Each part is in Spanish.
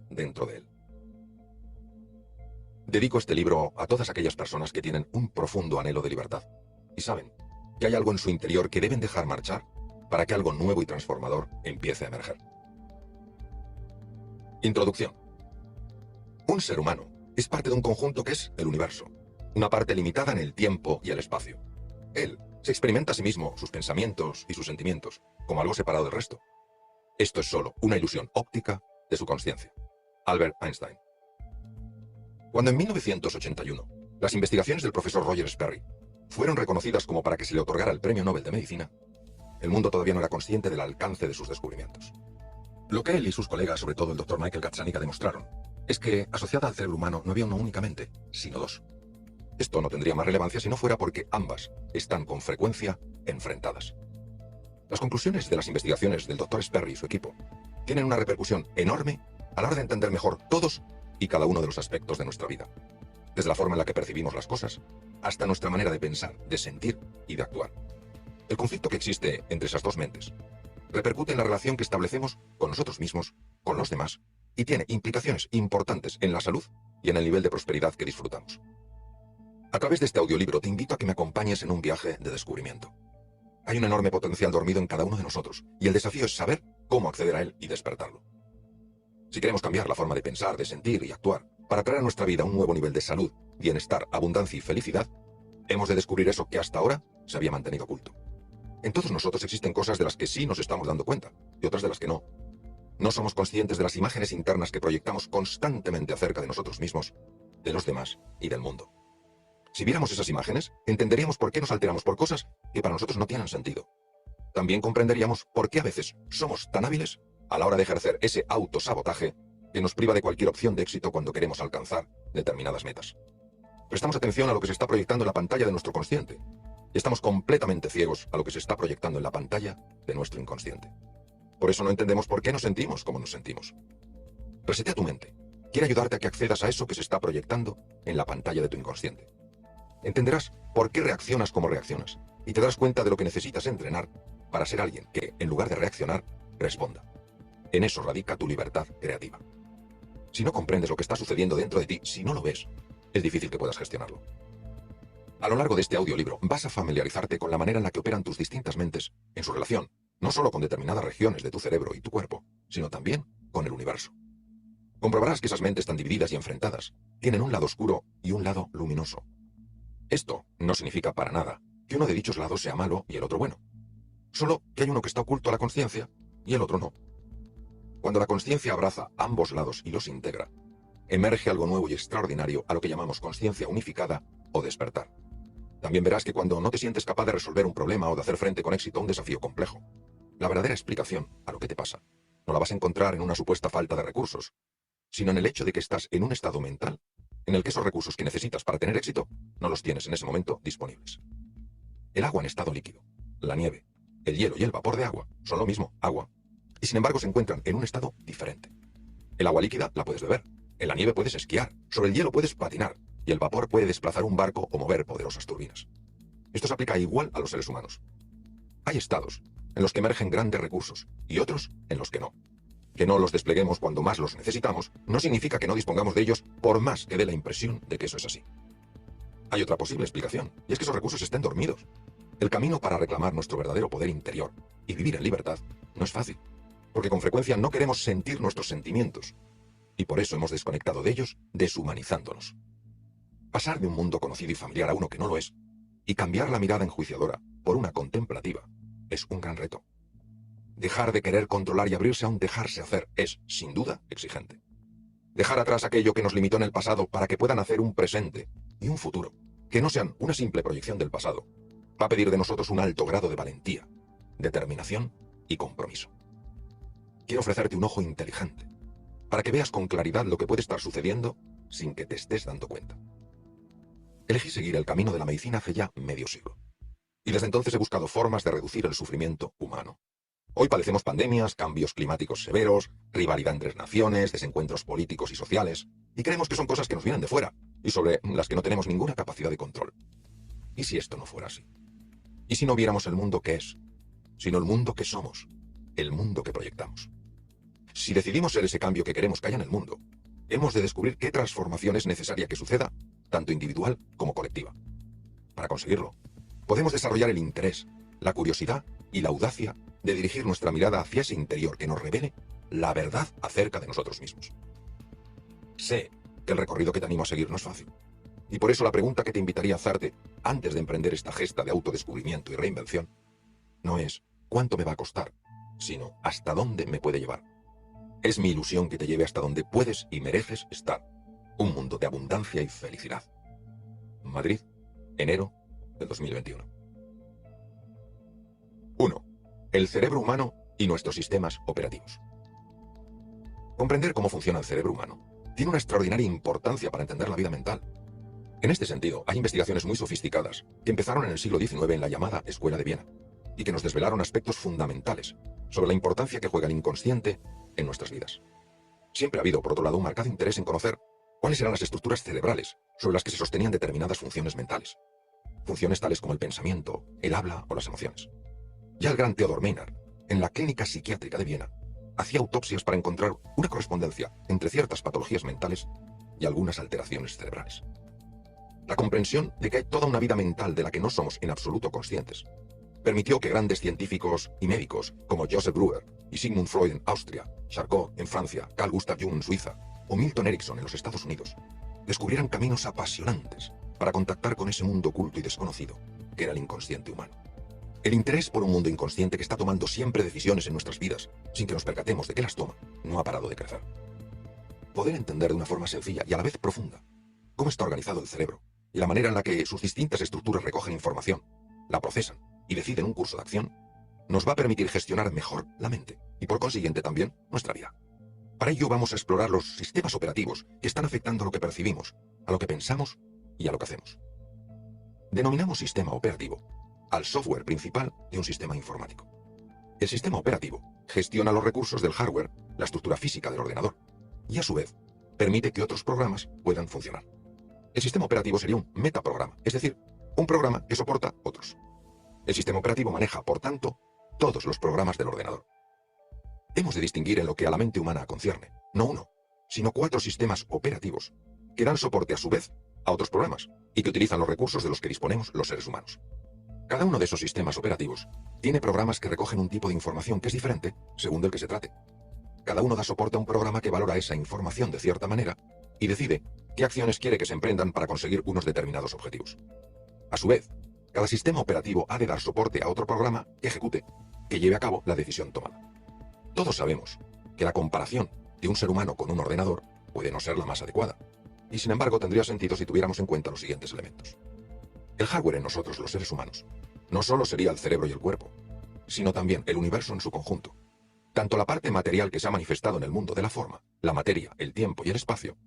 dentro de él. Dedico este libro a todas aquellas personas que tienen un profundo anhelo de libertad y saben que hay algo en su interior que deben dejar marchar para que algo nuevo y transformador empiece a emerger. Introducción. Un ser humano es parte de un conjunto que es el universo, una parte limitada en el tiempo y el espacio. Él se experimenta a sí mismo, sus pensamientos y sus sentimientos, como algo separado del resto. Esto es solo una ilusión óptica de su consciencia. Albert Einstein. Cuando en 1981 las investigaciones del profesor Roger Sperry fueron reconocidas como para que se le otorgara el Premio Nobel de Medicina, el mundo todavía no era consciente del alcance de sus descubrimientos. Lo que él y sus colegas, sobre todo el Dr. Michael Gazzaniga, demostraron es que asociada al cerebro humano no había una únicamente, sino dos. Esto no tendría más relevancia si no fuera porque ambas están con frecuencia enfrentadas. Las conclusiones de las investigaciones del Dr. Sperry y su equipo tienen una repercusión enorme a la hora de entender mejor todos y cada uno de los aspectos de nuestra vida, desde la forma en la que percibimos las cosas hasta nuestra manera de pensar, de sentir y de actuar. El conflicto que existe entre esas dos mentes repercute en la relación que establecemos con nosotros mismos, con los demás, y tiene implicaciones importantes en la salud y en el nivel de prosperidad que disfrutamos. A través de este audiolibro te invito a que me acompañes en un viaje de descubrimiento. Hay un enorme potencial dormido en cada uno de nosotros, y el desafío es saber cómo acceder a él y despertarlo. Si queremos cambiar la forma de pensar, de sentir y actuar, para traer a nuestra vida un nuevo nivel de salud, bienestar, abundancia y felicidad, hemos de descubrir eso que hasta ahora se había mantenido oculto. En todos nosotros existen cosas de las que sí nos estamos dando cuenta, y otras de las que no. No somos conscientes de las imágenes internas que proyectamos constantemente acerca de nosotros mismos, de los demás y del mundo. Si viéramos esas imágenes, entenderíamos por qué nos alteramos por cosas que para nosotros no tienen sentido. También comprenderíamos por qué a veces somos tan hábiles a la hora de ejercer ese autosabotaje que nos priva de cualquier opción de éxito cuando queremos alcanzar determinadas metas. Prestamos atención a lo que se está proyectando en la pantalla de nuestro consciente y estamos completamente ciegos a lo que se está proyectando en la pantalla de nuestro inconsciente. Por eso no entendemos por qué nos sentimos como nos sentimos. Resetea tu mente. Quiere ayudarte a que accedas a eso que se está proyectando en la pantalla de tu inconsciente. Entenderás por qué reaccionas como reaccionas y te darás cuenta de lo que necesitas entrenar para ser alguien que, en lugar de reaccionar, responda. En eso radica tu libertad creativa. Si no comprendes lo que está sucediendo dentro de ti, si no lo ves, es difícil que puedas gestionarlo. A lo largo de este audiolibro vas a familiarizarte con la manera en la que operan tus distintas mentes en su relación, no solo con determinadas regiones de tu cerebro y tu cuerpo, sino también con el universo. Comprobarás que esas mentes tan divididas y enfrentadas tienen un lado oscuro y un lado luminoso. Esto no significa para nada que uno de dichos lados sea malo y el otro bueno. Solo que hay uno que está oculto a la consciencia y el otro no. Cuando la consciencia abraza ambos lados y los integra, emerge algo nuevo y extraordinario a lo que llamamos consciencia unificada o despertar. También verás que cuando no te sientes capaz de resolver un problema o de hacer frente con éxito a un desafío complejo, la verdadera explicación a lo que te pasa no la vas a encontrar en una supuesta falta de recursos, sino en el hecho de que estás en un estado mental en el que esos recursos que necesitas para tener éxito no los tienes en ese momento disponibles. El agua en estado líquido, la nieve, el hielo y el vapor de agua son lo mismo, agua, y sin embargo se encuentran en un estado diferente. El agua líquida la puedes beber, en la nieve puedes esquiar, sobre el hielo puedes patinar, y el vapor puede desplazar un barco o mover poderosas turbinas. Esto se aplica igual a los seres humanos. Hay estados en los que emergen grandes recursos y otros en los que no. Que no los despleguemos cuando más los necesitamos no significa que no dispongamos de ellos por más que dé la impresión de que eso es así. Hay otra posible explicación, y es que esos recursos estén dormidos. El camino para reclamar nuestro verdadero poder interior y vivir en libertad no es fácil, porque con frecuencia no queremos sentir nuestros sentimientos, y por eso hemos desconectado de ellos, deshumanizándonos. Pasar de un mundo conocido y familiar a uno que no lo es, y cambiar la mirada enjuiciadora por una contemplativa, es un gran reto. Dejar de querer controlar y abrirse a un dejarse hacer es, sin duda, exigente. Dejar atrás aquello que nos limitó en el pasado para que puedan hacer un presente y un futuro, que no sean una simple proyección del pasado, va a pedir de nosotros un alto grado de valentía, determinación y compromiso. Quiero ofrecerte un ojo inteligente, para que veas con claridad lo que puede estar sucediendo sin que te estés dando cuenta. Elegí seguir el camino de la medicina hace ya medio siglo, y desde entonces he buscado formas de reducir el sufrimiento humano. Hoy padecemos pandemias, cambios climáticos severos, rivalidad entre naciones, desencuentros políticos y sociales, y creemos que son cosas que nos vienen de fuera, y sobre las que no tenemos ninguna capacidad de control. ¿Y si esto no fuera así? ¿Y si no viéramos el mundo que es, sino el mundo que somos, el mundo que proyectamos? Si decidimos ser ese cambio que queremos que haya en el mundo, hemos de descubrir qué transformación es necesaria que suceda, tanto individual como colectiva. Para conseguirlo, podemos desarrollar el interés, la curiosidad y la audacia de dirigir nuestra mirada hacia ese interior que nos revele la verdad acerca de nosotros mismos. Sé que el recorrido que te animo a seguir no es fácil, y por eso la pregunta que te invitaría a hacerte antes de emprender esta gesta de autodescubrimiento y reinvención no es ¿cuánto me va a costar?, sino ¿hasta dónde me puede llevar? Es mi ilusión que te lleve hasta donde puedes y mereces estar, un mundo de abundancia y felicidad. Madrid, enero del 2021. 1. El cerebro humano y nuestros sistemas operativos. Comprender cómo funciona el cerebro humano tiene una extraordinaria importancia para entender la vida mental. En este sentido, hay investigaciones muy sofisticadas que empezaron en el siglo XIX en la llamada Escuela de Viena y que nos desvelaron aspectos fundamentales sobre la importancia que juega el inconsciente en nuestras vidas. Siempre ha habido, por otro lado, un marcado interés en conocer cuáles eran las estructuras cerebrales sobre las que se sostenían determinadas funciones mentales. Funciones tales como el pensamiento, el habla o las emociones. Ya el gran Theodor Maynard, en la Clínica Psiquiátrica de Viena, hacía autopsias para encontrar una correspondencia entre ciertas patologías mentales y algunas alteraciones cerebrales. La comprensión de que hay toda una vida mental de la que no somos en absoluto conscientes permitió que grandes científicos y médicos como Joseph Breuer y Sigmund Freud en Austria, Charcot en Francia, Carl Gustav Jung en Suiza o Milton Erickson en los Estados Unidos descubrieran caminos apasionantes para contactar con ese mundo oculto y desconocido que era el inconsciente humano. El interés por un mundo inconsciente que está tomando siempre decisiones en nuestras vidas sin que nos percatemos de que las toma no ha parado de crecer. Poder entender de una forma sencilla y a la vez profunda cómo está organizado el cerebro y la manera en la que sus distintas estructuras recogen información, la procesan y deciden un curso de acción, nos va a permitir gestionar mejor la mente y por consiguiente también nuestra vida. Para ello vamos a explorar los sistemas operativos que están afectando a lo que percibimos, a lo que pensamos y a lo que hacemos. Denominamos sistema operativo al software principal de un sistema informático. El sistema operativo gestiona los recursos del hardware, la estructura física del ordenador, y a su vez permite que otros programas puedan funcionar. El sistema operativo sería un metaprograma, es decir, un programa que soporta otros. El sistema operativo maneja, por tanto, todos los programas del ordenador. Hemos de distinguir en lo que a la mente humana concierne, no uno, sino 4 sistemas operativos que dan soporte a su vez a otros programas y que utilizan los recursos de los que disponemos los seres humanos. Cada uno de esos sistemas operativos tiene programas que recogen un tipo de información que es diferente según del que se trate. Cada uno da soporte a un programa que valora esa información de cierta manera y decide qué acciones quiere que se emprendan para conseguir unos determinados objetivos. A su vez, cada sistema operativo ha de dar soporte a otro programa que ejecute, que lleve a cabo la decisión tomada. Todos sabemos que la comparación de un ser humano con un ordenador puede no ser la más adecuada, y sin embargo tendría sentido si tuviéramos en cuenta los siguientes elementos. El hardware en nosotros, los seres humanos, no solo sería el cerebro y el cuerpo, sino también el universo en su conjunto. Tanto la parte material que se ha manifestado en el mundo de la forma, la materia, el tiempo y el espacio,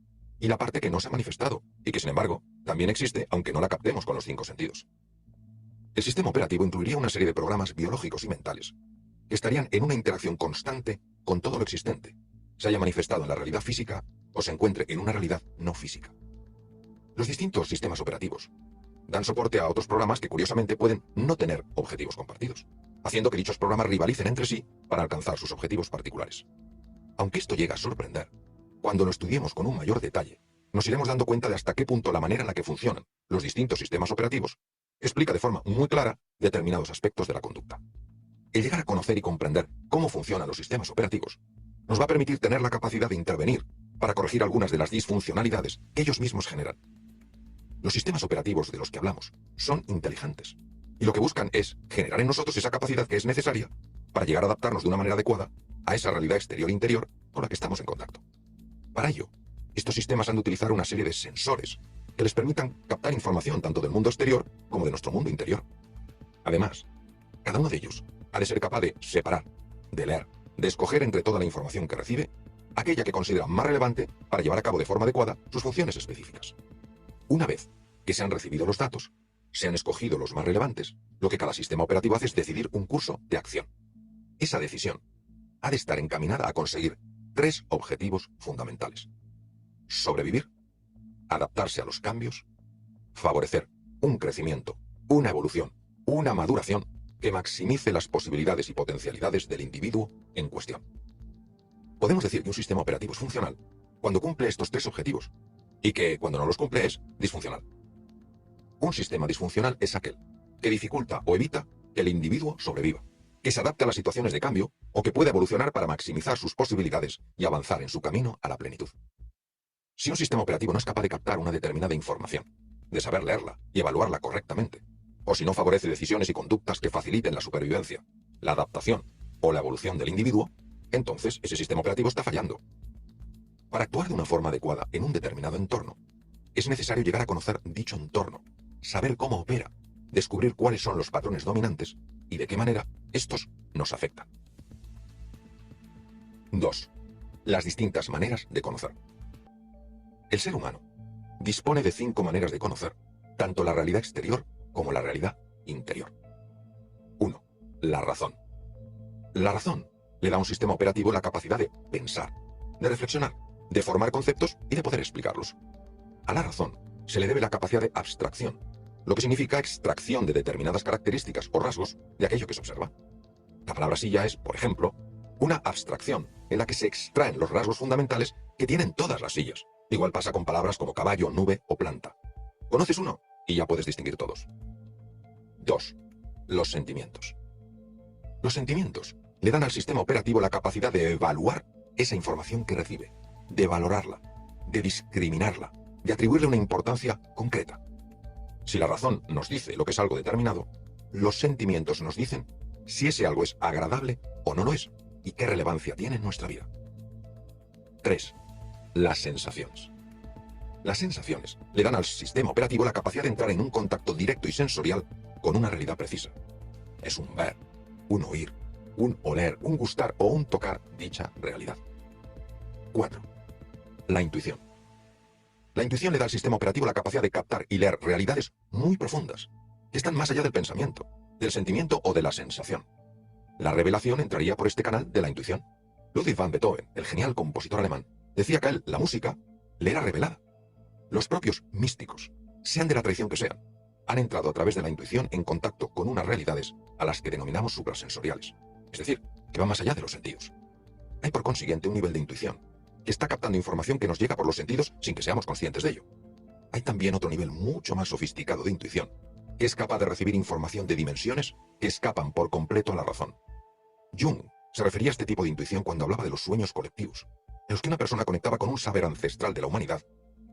y la parte que no se ha manifestado, y que sin embargo también existe aunque no la captemos con los 5 sentidos. El sistema operativo incluiría una serie de programas biológicos y mentales, que estarían en una interacción constante con todo lo existente, se haya manifestado en la realidad física o se encuentre en una realidad no física. Los distintos sistemas operativos dan soporte a otros programas que curiosamente pueden no tener objetivos compartidos, haciendo que dichos programas rivalicen entre sí para alcanzar sus objetivos particulares. Aunque esto llega a sorprender, cuando lo estudiemos con un mayor detalle, nos iremos dando cuenta de hasta qué punto la manera en la que funcionan los distintos sistemas operativos explica de forma muy clara determinados aspectos de la conducta. El llegar a conocer y comprender cómo funcionan los sistemas operativos nos va a permitir tener la capacidad de intervenir para corregir algunas de las disfuncionalidades que ellos mismos generan. Los sistemas operativos de los que hablamos son inteligentes y lo que buscan es generar en nosotros esa capacidad que es necesaria para llegar a adaptarnos de una manera adecuada a esa realidad exterior e interior con la que estamos en contacto. Para ello, estos sistemas han de utilizar una serie de sensores que les permitan captar información tanto del mundo exterior como de nuestro mundo interior. Además, cada uno de ellos ha de ser capaz de separar, de leer, de escoger entre toda la información que recibe aquella que considera más relevante para llevar a cabo de forma adecuada sus funciones específicas. Una vez que se han recibido los datos, se han escogido los más relevantes, lo que cada sistema operativo hace es decidir un curso de acción. Esa decisión ha de estar encaminada a conseguir 3 objetivos fundamentales: sobrevivir, adaptarse a los cambios, favorecer un crecimiento, una evolución, una maduración que maximice las posibilidades y potencialidades del individuo en cuestión. Podemos decir que un sistema operativo es funcional cuando cumple estos tres objetivos, y que cuando no los cumple es disfuncional. Un sistema disfuncional es aquel que dificulta o evita que el individuo sobreviva, que se adapte a las situaciones de cambio o que puede evolucionar para maximizar sus posibilidades y avanzar en su camino a la plenitud. Si un sistema operativo no es capaz de captar una determinada información, de saber leerla y evaluarla correctamente, o si no favorece decisiones y conductas que faciliten la supervivencia, la adaptación o la evolución del individuo, entonces ese sistema operativo está fallando. Para actuar de una forma adecuada en un determinado entorno, es necesario llegar a conocer dicho entorno, saber cómo opera, descubrir cuáles son los patrones dominantes y de qué manera estos nos afectan. 2. Las distintas maneras de conocer. El ser humano dispone de 5 maneras de conocer tanto la realidad exterior como la realidad interior. 1. La razón. La razón le da a un sistema operativo la capacidad de pensar, de reflexionar, de formar conceptos y de poder explicarlos. A la razón se le debe la capacidad de abstracción, lo que significa extracción de determinadas características o rasgos de aquello que se observa. La palabra silla es, por ejemplo, una abstracción en la que se extraen los rasgos fundamentales que tienen todas las sillas. Igual pasa con palabras como caballo, nube o planta. Conoces uno y ya puedes distinguir todos. 2. Los sentimientos. Los sentimientos le dan al sistema operativo la capacidad de evaluar esa información que recibe, de valorarla, de discriminarla, de atribuirle una importancia concreta. Si la razón nos dice lo que es algo determinado, los sentimientos nos dicen si ese algo es agradable o no lo es y qué relevancia tiene en nuestra vida. 3. Las sensaciones. Las sensaciones le dan al sistema operativo la capacidad de entrar en un contacto directo y sensorial con una realidad precisa. Es un ver, un oír, un oler, un gustar o un tocar dicha realidad. 4. La intuición. La intuición le da al sistema operativo la capacidad de captar y leer realidades muy profundas, que están más allá del pensamiento, del sentimiento o de la sensación. La revelación entraría por este canal de la intuición. Ludwig van Beethoven, el genial compositor alemán, decía que a él la música le era revelada. Los propios místicos, sean de la tradición que sean, han entrado a través de la intuición en contacto con unas realidades a las que denominamos suprasensoriales, es decir, que van más allá de los sentidos. Hay por consiguiente un nivel de intuición que está captando información que nos llega por los sentidos sin que seamos conscientes de ello. Hay también otro nivel mucho más sofisticado de intuición, que es capaz de recibir información de dimensiones que escapan por completo a la razón. Jung se refería a este tipo de intuición cuando hablaba de los sueños colectivos, en los que una persona conectaba con un saber ancestral de la humanidad,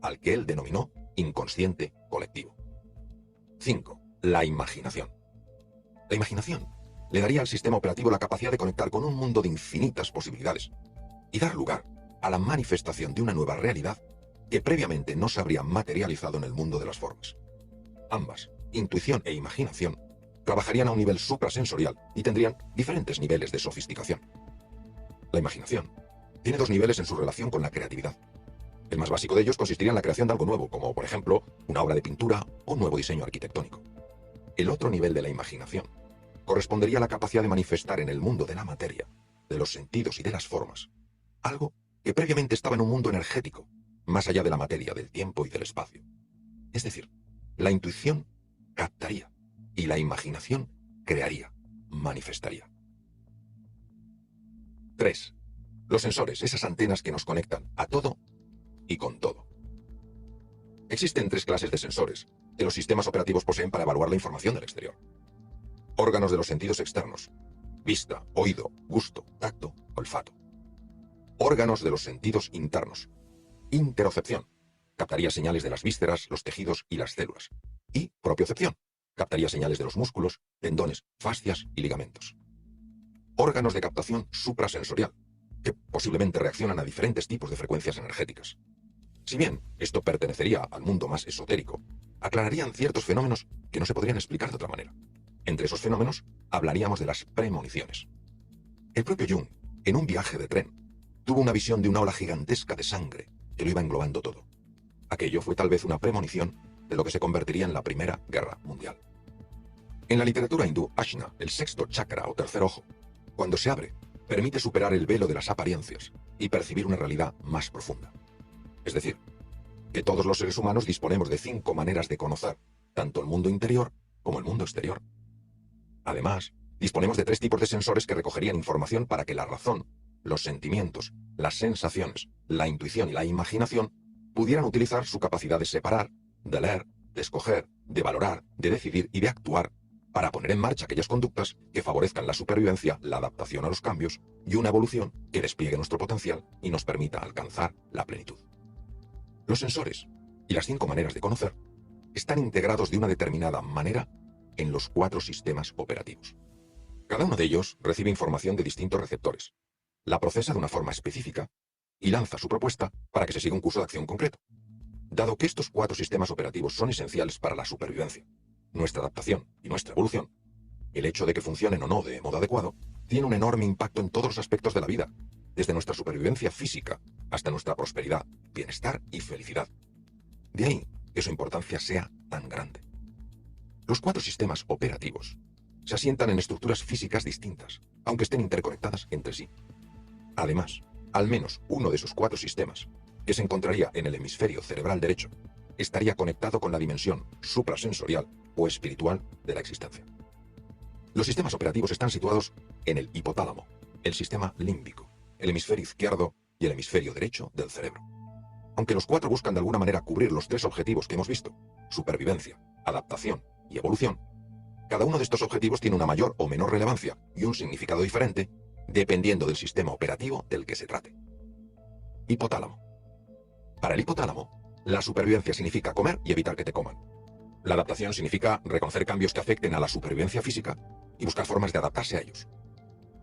al que él denominó inconsciente colectivo. 5. La imaginación. La imaginación le daría al sistema operativo la capacidad de conectar con un mundo de infinitas posibilidades y dar lugar a la manifestación de una nueva realidad que previamente no se habría materializado en el mundo de las formas. Ambas, intuición e imaginación, trabajarían a un nivel suprasensorial y tendrían diferentes niveles de sofisticación. La imaginación tiene 2 niveles en su relación con la creatividad. El más básico de ellos consistiría en la creación de algo nuevo, como por ejemplo una obra de pintura o un nuevo diseño arquitectónico. El otro nivel de la imaginación correspondería a la capacidad de manifestar en el mundo de la materia, de los sentidos y de las formas, algo que previamente estaba en un mundo energético, más allá de la materia, del tiempo y del espacio. Es decir, la intuición captaría y la imaginación crearía, manifestaría. 3. Los sensores, esas antenas que nos conectan a todo y con todo. Existen 3 clases de sensores que los sistemas operativos poseen para evaluar la información del exterior. Órganos de los sentidos externos: vista, oído, gusto, tacto, olfato. Órganos de los sentidos internos: interocepción, captaría señales de las vísceras, los tejidos y las células. Y propiocepción, captaría señales de los músculos, tendones, fascias y ligamentos. Órganos de captación suprasensorial, que posiblemente reaccionan a diferentes tipos de frecuencias energéticas. Si bien esto pertenecería al mundo más esotérico, aclararían ciertos fenómenos que no se podrían explicar de otra manera. Entre esos fenómenos hablaríamos de las premoniciones. El propio Jung, en un viaje de tren, tuvo una visión de una ola gigantesca de sangre que lo iba englobando todo. Aquello fue tal vez una premonición de lo que se convertiría en la Primera Guerra Mundial. En la literatura hindú, Ajna, el 6º chakra o tercer ojo, cuando se abre, permite superar el velo de las apariencias y percibir una realidad más profunda. Es decir, que todos los seres humanos disponemos de 5 maneras de conocer tanto el mundo interior como el mundo exterior. Además, disponemos de 3 tipos de sensores que recogerían información para que la razón los sentimientos, las sensaciones, la intuición y la imaginación pudieran utilizar su capacidad de separar, de leer, de escoger, de valorar, de decidir y de actuar para poner en marcha aquellas conductas que favorezcan la supervivencia, la adaptación a los cambios y una evolución que despliegue nuestro potencial y nos permita alcanzar la plenitud. Los sensores y las 5 maneras de conocer están integrados de una determinada manera en los 4 sistemas operativos. Cada uno de ellos recibe información de distintos receptores, la procesa de una forma específica y lanza su propuesta para que se siga un curso de acción concreto. Dado que estos 4 sistemas operativos son esenciales para la supervivencia, nuestra adaptación y nuestra evolución, el hecho de que funcionen o no de modo adecuado tiene un enorme impacto en todos los aspectos de la vida, desde nuestra supervivencia física hasta nuestra prosperidad, bienestar y felicidad. De ahí que su importancia sea tan grande. Los 4 sistemas operativos se asientan en estructuras físicas distintas, aunque estén interconectadas entre sí. Además, al menos uno de esos 4 sistemas, que se encontraría en el hemisferio cerebral derecho, estaría conectado con la dimensión suprasensorial o espiritual de la existencia. Los sistemas operativos están situados en el hipotálamo, el sistema límbico, el hemisferio izquierdo y el hemisferio derecho del cerebro. Aunque los 4 buscan de alguna manera cubrir los 3 objetivos que hemos visto, supervivencia, adaptación y evolución, cada uno de estos objetivos tiene una mayor o menor relevancia y un significado diferente dependiendo del sistema operativo del que se trate. Hipotálamo. Para el hipotálamo, la supervivencia significa comer y evitar que te coman. La adaptación significa reconocer cambios que afecten a la supervivencia física y buscar formas de adaptarse a ellos.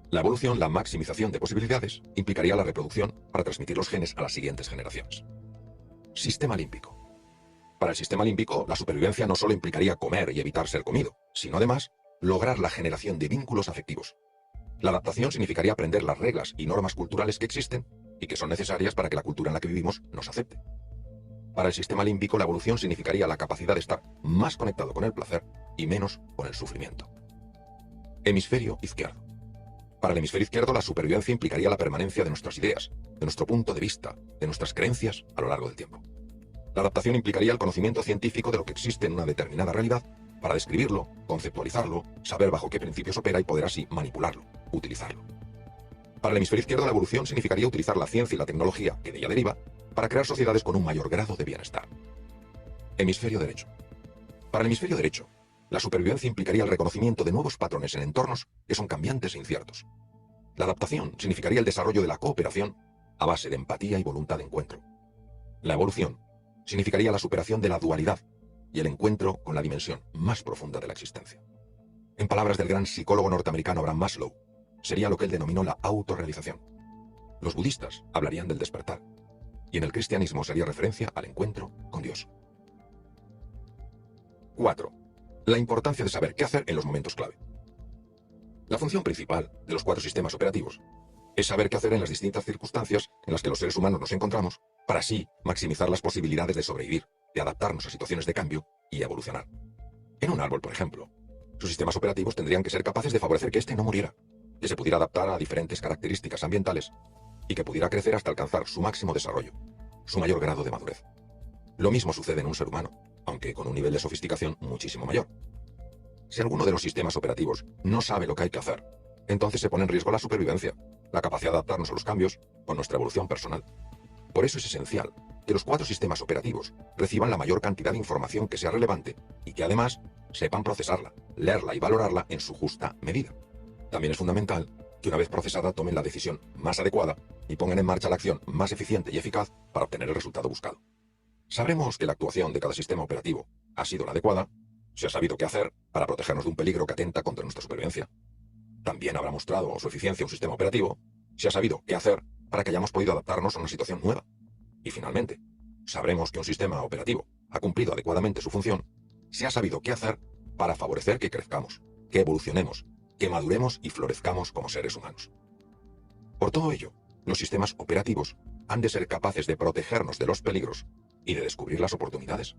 La evolución, la maximización de posibilidades, implicaría la reproducción para transmitir los genes a las siguientes generaciones. Sistema límbico. Para el sistema límbico, la supervivencia no solo implicaría comer y evitar ser comido, sino además lograr la generación de vínculos afectivos. La adaptación significaría aprender las reglas y normas culturales que existen y que son necesarias para que la cultura en la que vivimos nos acepte. Para el sistema límbico, la evolución significaría la capacidad de estar más conectado con el placer y menos con el sufrimiento. Hemisferio izquierdo. Para el hemisferio izquierdo, la supervivencia implicaría la permanencia de nuestras ideas, de nuestro punto de vista, de nuestras creencias a lo largo del tiempo. La adaptación implicaría el conocimiento científico de lo que existe en una determinada realidad para describirlo, conceptualizarlo, saber bajo qué principios opera y poder así manipularlo, utilizarlo. Para el hemisferio izquierdo, la evolución significaría utilizar la ciencia y la tecnología que de ella deriva para crear sociedades con un mayor grado de bienestar. Hemisferio derecho. Para el hemisferio derecho, la supervivencia implicaría el reconocimiento de nuevos patrones en entornos que son cambiantes e inciertos. La adaptación significaría el desarrollo de la cooperación a base de empatía y voluntad de encuentro. La evolución significaría la superación de la dualidad y el encuentro con la dimensión más profunda de la existencia. En palabras del gran psicólogo norteamericano Abraham Maslow, sería lo que él denominó la autorrealización. Los budistas hablarían del despertar, y en el cristianismo sería referencia al encuentro con Dios. 4. La importancia de saber qué hacer en los momentos clave. La función principal de los 4 sistemas operativos es saber qué hacer en las distintas circunstancias en las que los seres humanos nos encontramos, para así maximizar las posibilidades de sobrevivir, de adaptarnos a situaciones de cambio y evolucionar. En un árbol, por ejemplo, sus sistemas operativos tendrían que ser capaces de favorecer que éste no muriera, que se pudiera adaptar a diferentes características ambientales y que pudiera crecer hasta alcanzar su máximo desarrollo, su mayor grado de madurez. Lo mismo sucede en un ser humano, aunque con un nivel de sofisticación muchísimo mayor. Si alguno de los sistemas operativos no sabe lo que hay que hacer, entonces se pone en riesgo la supervivencia, la capacidad de adaptarnos a los cambios o nuestra evolución personal. Por eso es esencial que los 4 sistemas operativos reciban la mayor cantidad de información que sea relevante y que además sepan procesarla, leerla y valorarla en su justa medida. También es fundamental que una vez procesada tomen la decisión más adecuada y pongan en marcha la acción más eficiente y eficaz para obtener el resultado buscado. Sabremos que la actuación de cada sistema operativo ha sido la adecuada, se ha sabido qué hacer para protegernos de un peligro que atenta contra nuestra supervivencia. También habrá mostrado su eficiencia un sistema operativo, se ha sabido qué hacer para que hayamos podido adaptarnos a una situación nueva. Y finalmente, sabremos que un sistema operativo ha cumplido adecuadamente su función, se ha sabido qué hacer para favorecer que crezcamos, que evolucionemos, que maduremos y florezcamos como seres humanos. Por todo ello, los sistemas operativos han de ser capaces de protegernos de los peligros y de descubrir las oportunidades.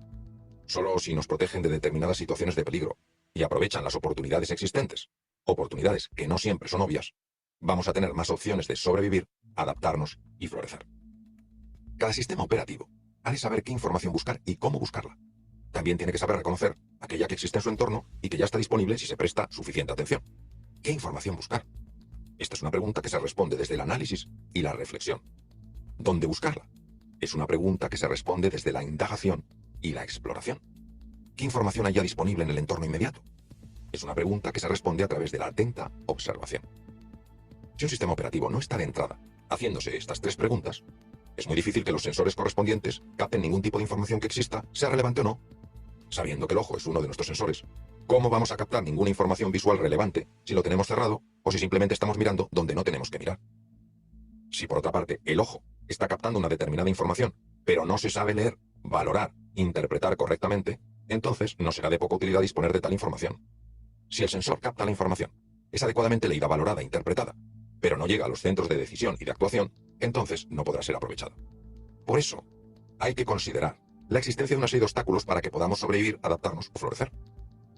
Solo si nos protegen de determinadas situaciones de peligro y aprovechan las oportunidades existentes, oportunidades que no siempre son obvias, vamos a tener más opciones de sobrevivir, adaptarnos y florecer. Cada sistema operativo ha de saber qué información buscar y cómo buscarla. También tiene que saber reconocer aquella que existe en su entorno y que ya está disponible si se presta suficiente atención. ¿Qué información buscar? Esta es una pregunta que se responde desde el análisis y la reflexión. ¿Dónde buscarla? Es una pregunta que se responde desde la indagación y la exploración. ¿Qué información hay ya disponible en el entorno inmediato? Es una pregunta que se responde a través de la atenta observación. Si un sistema operativo no está de entrada haciéndose estas tres preguntas, es muy difícil que los sensores correspondientes capten ningún tipo de información que exista, sea relevante o no. Sabiendo que el ojo es uno de nuestros sensores, ¿cómo vamos a captar ninguna información visual relevante si lo tenemos cerrado o si simplemente estamos mirando donde no tenemos que mirar? Si por otra parte el ojo está captando una determinada información, pero no se sabe leer, valorar, interpretar correctamente, entonces no será de poca utilidad disponer de tal información. Si el sensor capta la información, es adecuadamente leída, valorada, interpretada, pero no llega a los centros de decisión y de actuación, entonces no podrá ser aprovechada. Por eso, hay que considerar la existencia de una serie de obstáculos para que podamos sobrevivir, adaptarnos o florecer.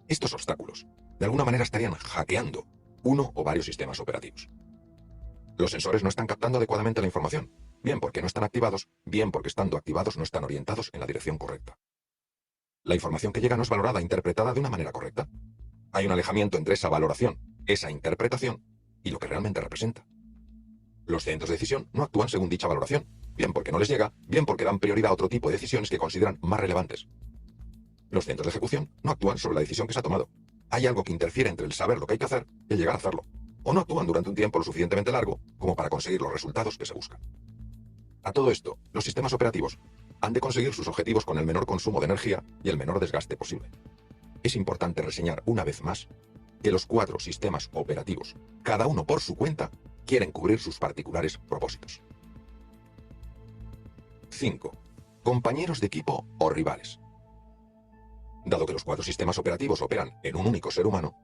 Estos obstáculos, de alguna manera, estarían hackeando uno o varios sistemas operativos. Los sensores no están captando adecuadamente la información, bien porque no están activados, bien porque estando activados no están orientados en la dirección correcta. La información que llega no es valorada, interpretada de una manera correcta. Hay un alejamiento entre esa valoración, esa interpretación, y lo que realmente representa. Los centros de decisión no actúan según dicha valoración, bien porque no les llega, bien porque dan prioridad a otro tipo de decisiones que consideran más relevantes. Los centros de ejecución no actúan sobre la decisión que se ha tomado. Hay algo que interfiere entre el saber lo que hay que hacer y el llegar a hacerlo. O no actúan durante un tiempo lo suficientemente largo como para conseguir los resultados que se buscan. A todo esto, los sistemas operativos han de conseguir sus objetivos con el menor consumo de energía y el menor desgaste posible. Es importante reseñar una vez más que los 4 sistemas operativos, cada uno por su cuenta, quieren cubrir sus particulares propósitos. 5. Compañeros de equipo o rivales. Dado que los 4 sistemas operativos operan en un único ser humano,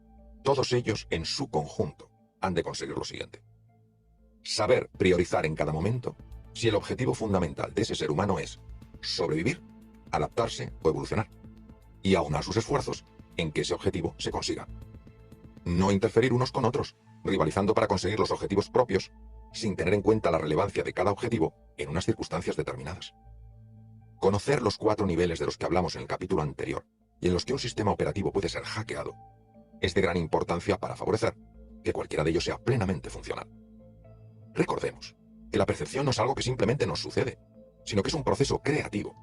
todos ellos en su conjunto han de conseguir lo siguiente. Saber priorizar en cada momento si el objetivo fundamental de ese ser humano es sobrevivir, adaptarse o evolucionar, y aunar sus esfuerzos en que ese objetivo se consiga. No interferir unos con otros, rivalizando para conseguir los objetivos propios, sin tener en cuenta la relevancia de cada objetivo en unas circunstancias determinadas. Conocer los 4 niveles de los que hablamos en el capítulo anterior, y en los que un sistema operativo puede ser hackeado, es de gran importancia para favorecer que cualquiera de ellos sea plenamente funcional. Recordemos que la percepción no es algo que simplemente nos sucede, sino que es un proceso creativo,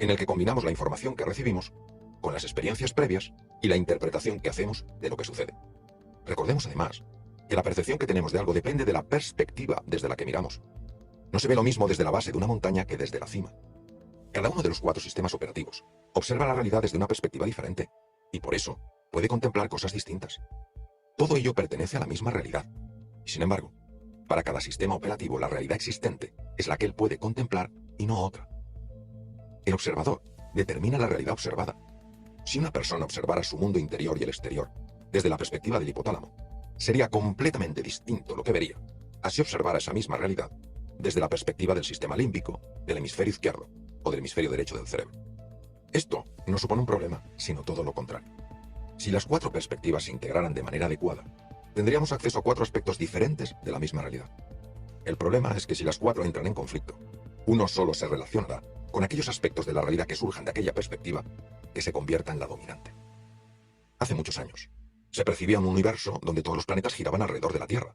en el que combinamos la información que recibimos con las experiencias previas y la interpretación que hacemos de lo que sucede. Recordemos además que la percepción que tenemos de algo depende de la perspectiva desde la que miramos. No se ve lo mismo desde la base de una montaña que desde la cima. Cada uno de los 4 sistemas operativos observa la realidad desde una perspectiva diferente, y por eso puede contemplar cosas distintas. Todo ello pertenece a la misma realidad. Y sin embargo, para cada sistema operativo la realidad existente es la que él puede contemplar y no otra. El observador determina la realidad observada. Si una persona observara su mundo interior y el exterior desde la perspectiva del hipotálamo, sería completamente distinto lo que vería a si observara esa misma realidad desde la perspectiva del sistema límbico, del hemisferio izquierdo o del hemisferio derecho del cerebro. Esto no supone un problema, sino todo lo contrario. Si las 4 perspectivas se integraran de manera adecuada, tendríamos acceso a 4 aspectos diferentes de la misma realidad. El problema es que si las 4 entran en conflicto, uno solo se relacionará con aquellos aspectos de la realidad que surjan de aquella perspectiva que se convierta en la dominante. Hace muchos años, se percibía un universo donde todos los planetas giraban alrededor de la Tierra.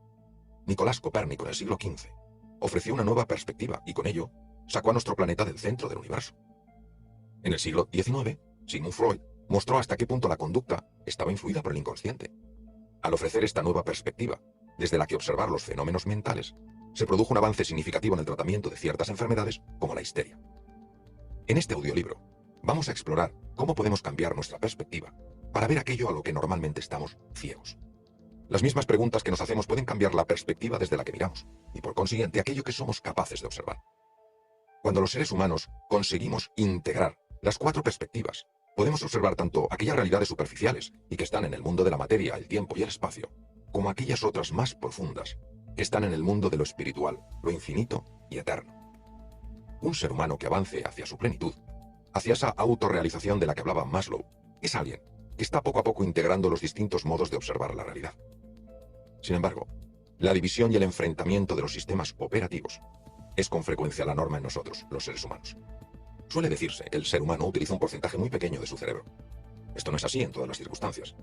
Nicolás Copérnico, en el siglo XV, ofreció una nueva perspectiva y con ello sacó a nuestro planeta del centro del universo. En el siglo XIX, Sigmund Freud mostró hasta qué punto la conducta estaba influida por el inconsciente. Al ofrecer esta nueva perspectiva, desde la que observar los fenómenos mentales, se produjo un avance significativo en el tratamiento de ciertas enfermedades como la histeria. En este audiolibro, vamos a explorar cómo podemos cambiar nuestra perspectiva para ver aquello a lo que normalmente estamos ciegos. Las mismas preguntas que nos hacemos pueden cambiar la perspectiva desde la que miramos, y por consiguiente aquello que somos capaces de observar. Cuando los seres humanos conseguimos integrar las 4 perspectivas, podemos observar tanto aquellas realidades superficiales y que están en el mundo de la materia, el tiempo y el espacio, como aquellas otras más profundas que están en el mundo de lo espiritual, lo infinito y eterno. Un ser humano que avance hacia su plenitud, hacia esa autorrealización de la que hablaba Maslow, es alguien que está poco a poco integrando los distintos modos de observar la realidad. Sin embargo, la división y el enfrentamiento de los sistemas operativos es con frecuencia la norma en nosotros, los seres humanos. Suele decirse que el ser humano utiliza un porcentaje muy pequeño de su cerebro. Esto no es así en todas las circunstancias.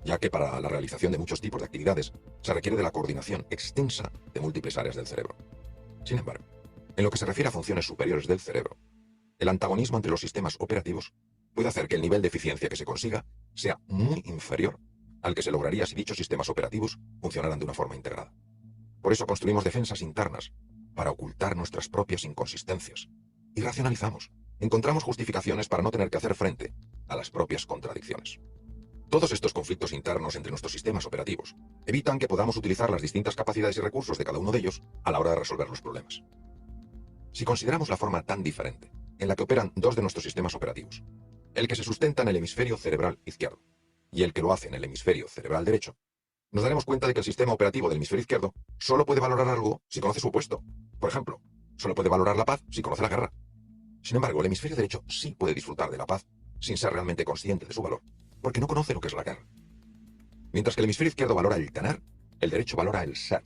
ya que para la realización de muchos tipos de actividades se requiere de la coordinación extensa de múltiples áreas del cerebro. Sin embargo, en lo que se refiere a funciones superiores del cerebro, el antagonismo entre los sistemas operativos puede hacer que el nivel de eficiencia que se consiga sea muy inferior al que se lograría si dichos sistemas operativos funcionaran de una forma integrada. Por eso construimos defensas internas para ocultar nuestras propias inconsistencias y racionalizamos. Encontramos justificaciones para no tener que hacer frente a las propias contradicciones. Todos estos conflictos internos entre nuestros sistemas operativos evitan que podamos utilizar las distintas capacidades y recursos de cada uno de ellos a la hora de resolver los problemas. Si consideramos la forma tan diferente en la que operan dos de nuestros sistemas operativos, el que se sustenta en el hemisferio cerebral izquierdo y el que lo hace en el hemisferio cerebral derecho, nos daremos cuenta de que el sistema operativo del hemisferio izquierdo solo puede valorar algo si conoce su opuesto. Por ejemplo, solo puede valorar la paz si conoce la guerra. Sin embargo, el hemisferio derecho sí puede disfrutar de la paz sin ser realmente consciente de su valor, porque no conoce lo que es la guerra. Mientras que el hemisferio izquierdo valora el tener, el derecho valora el ser.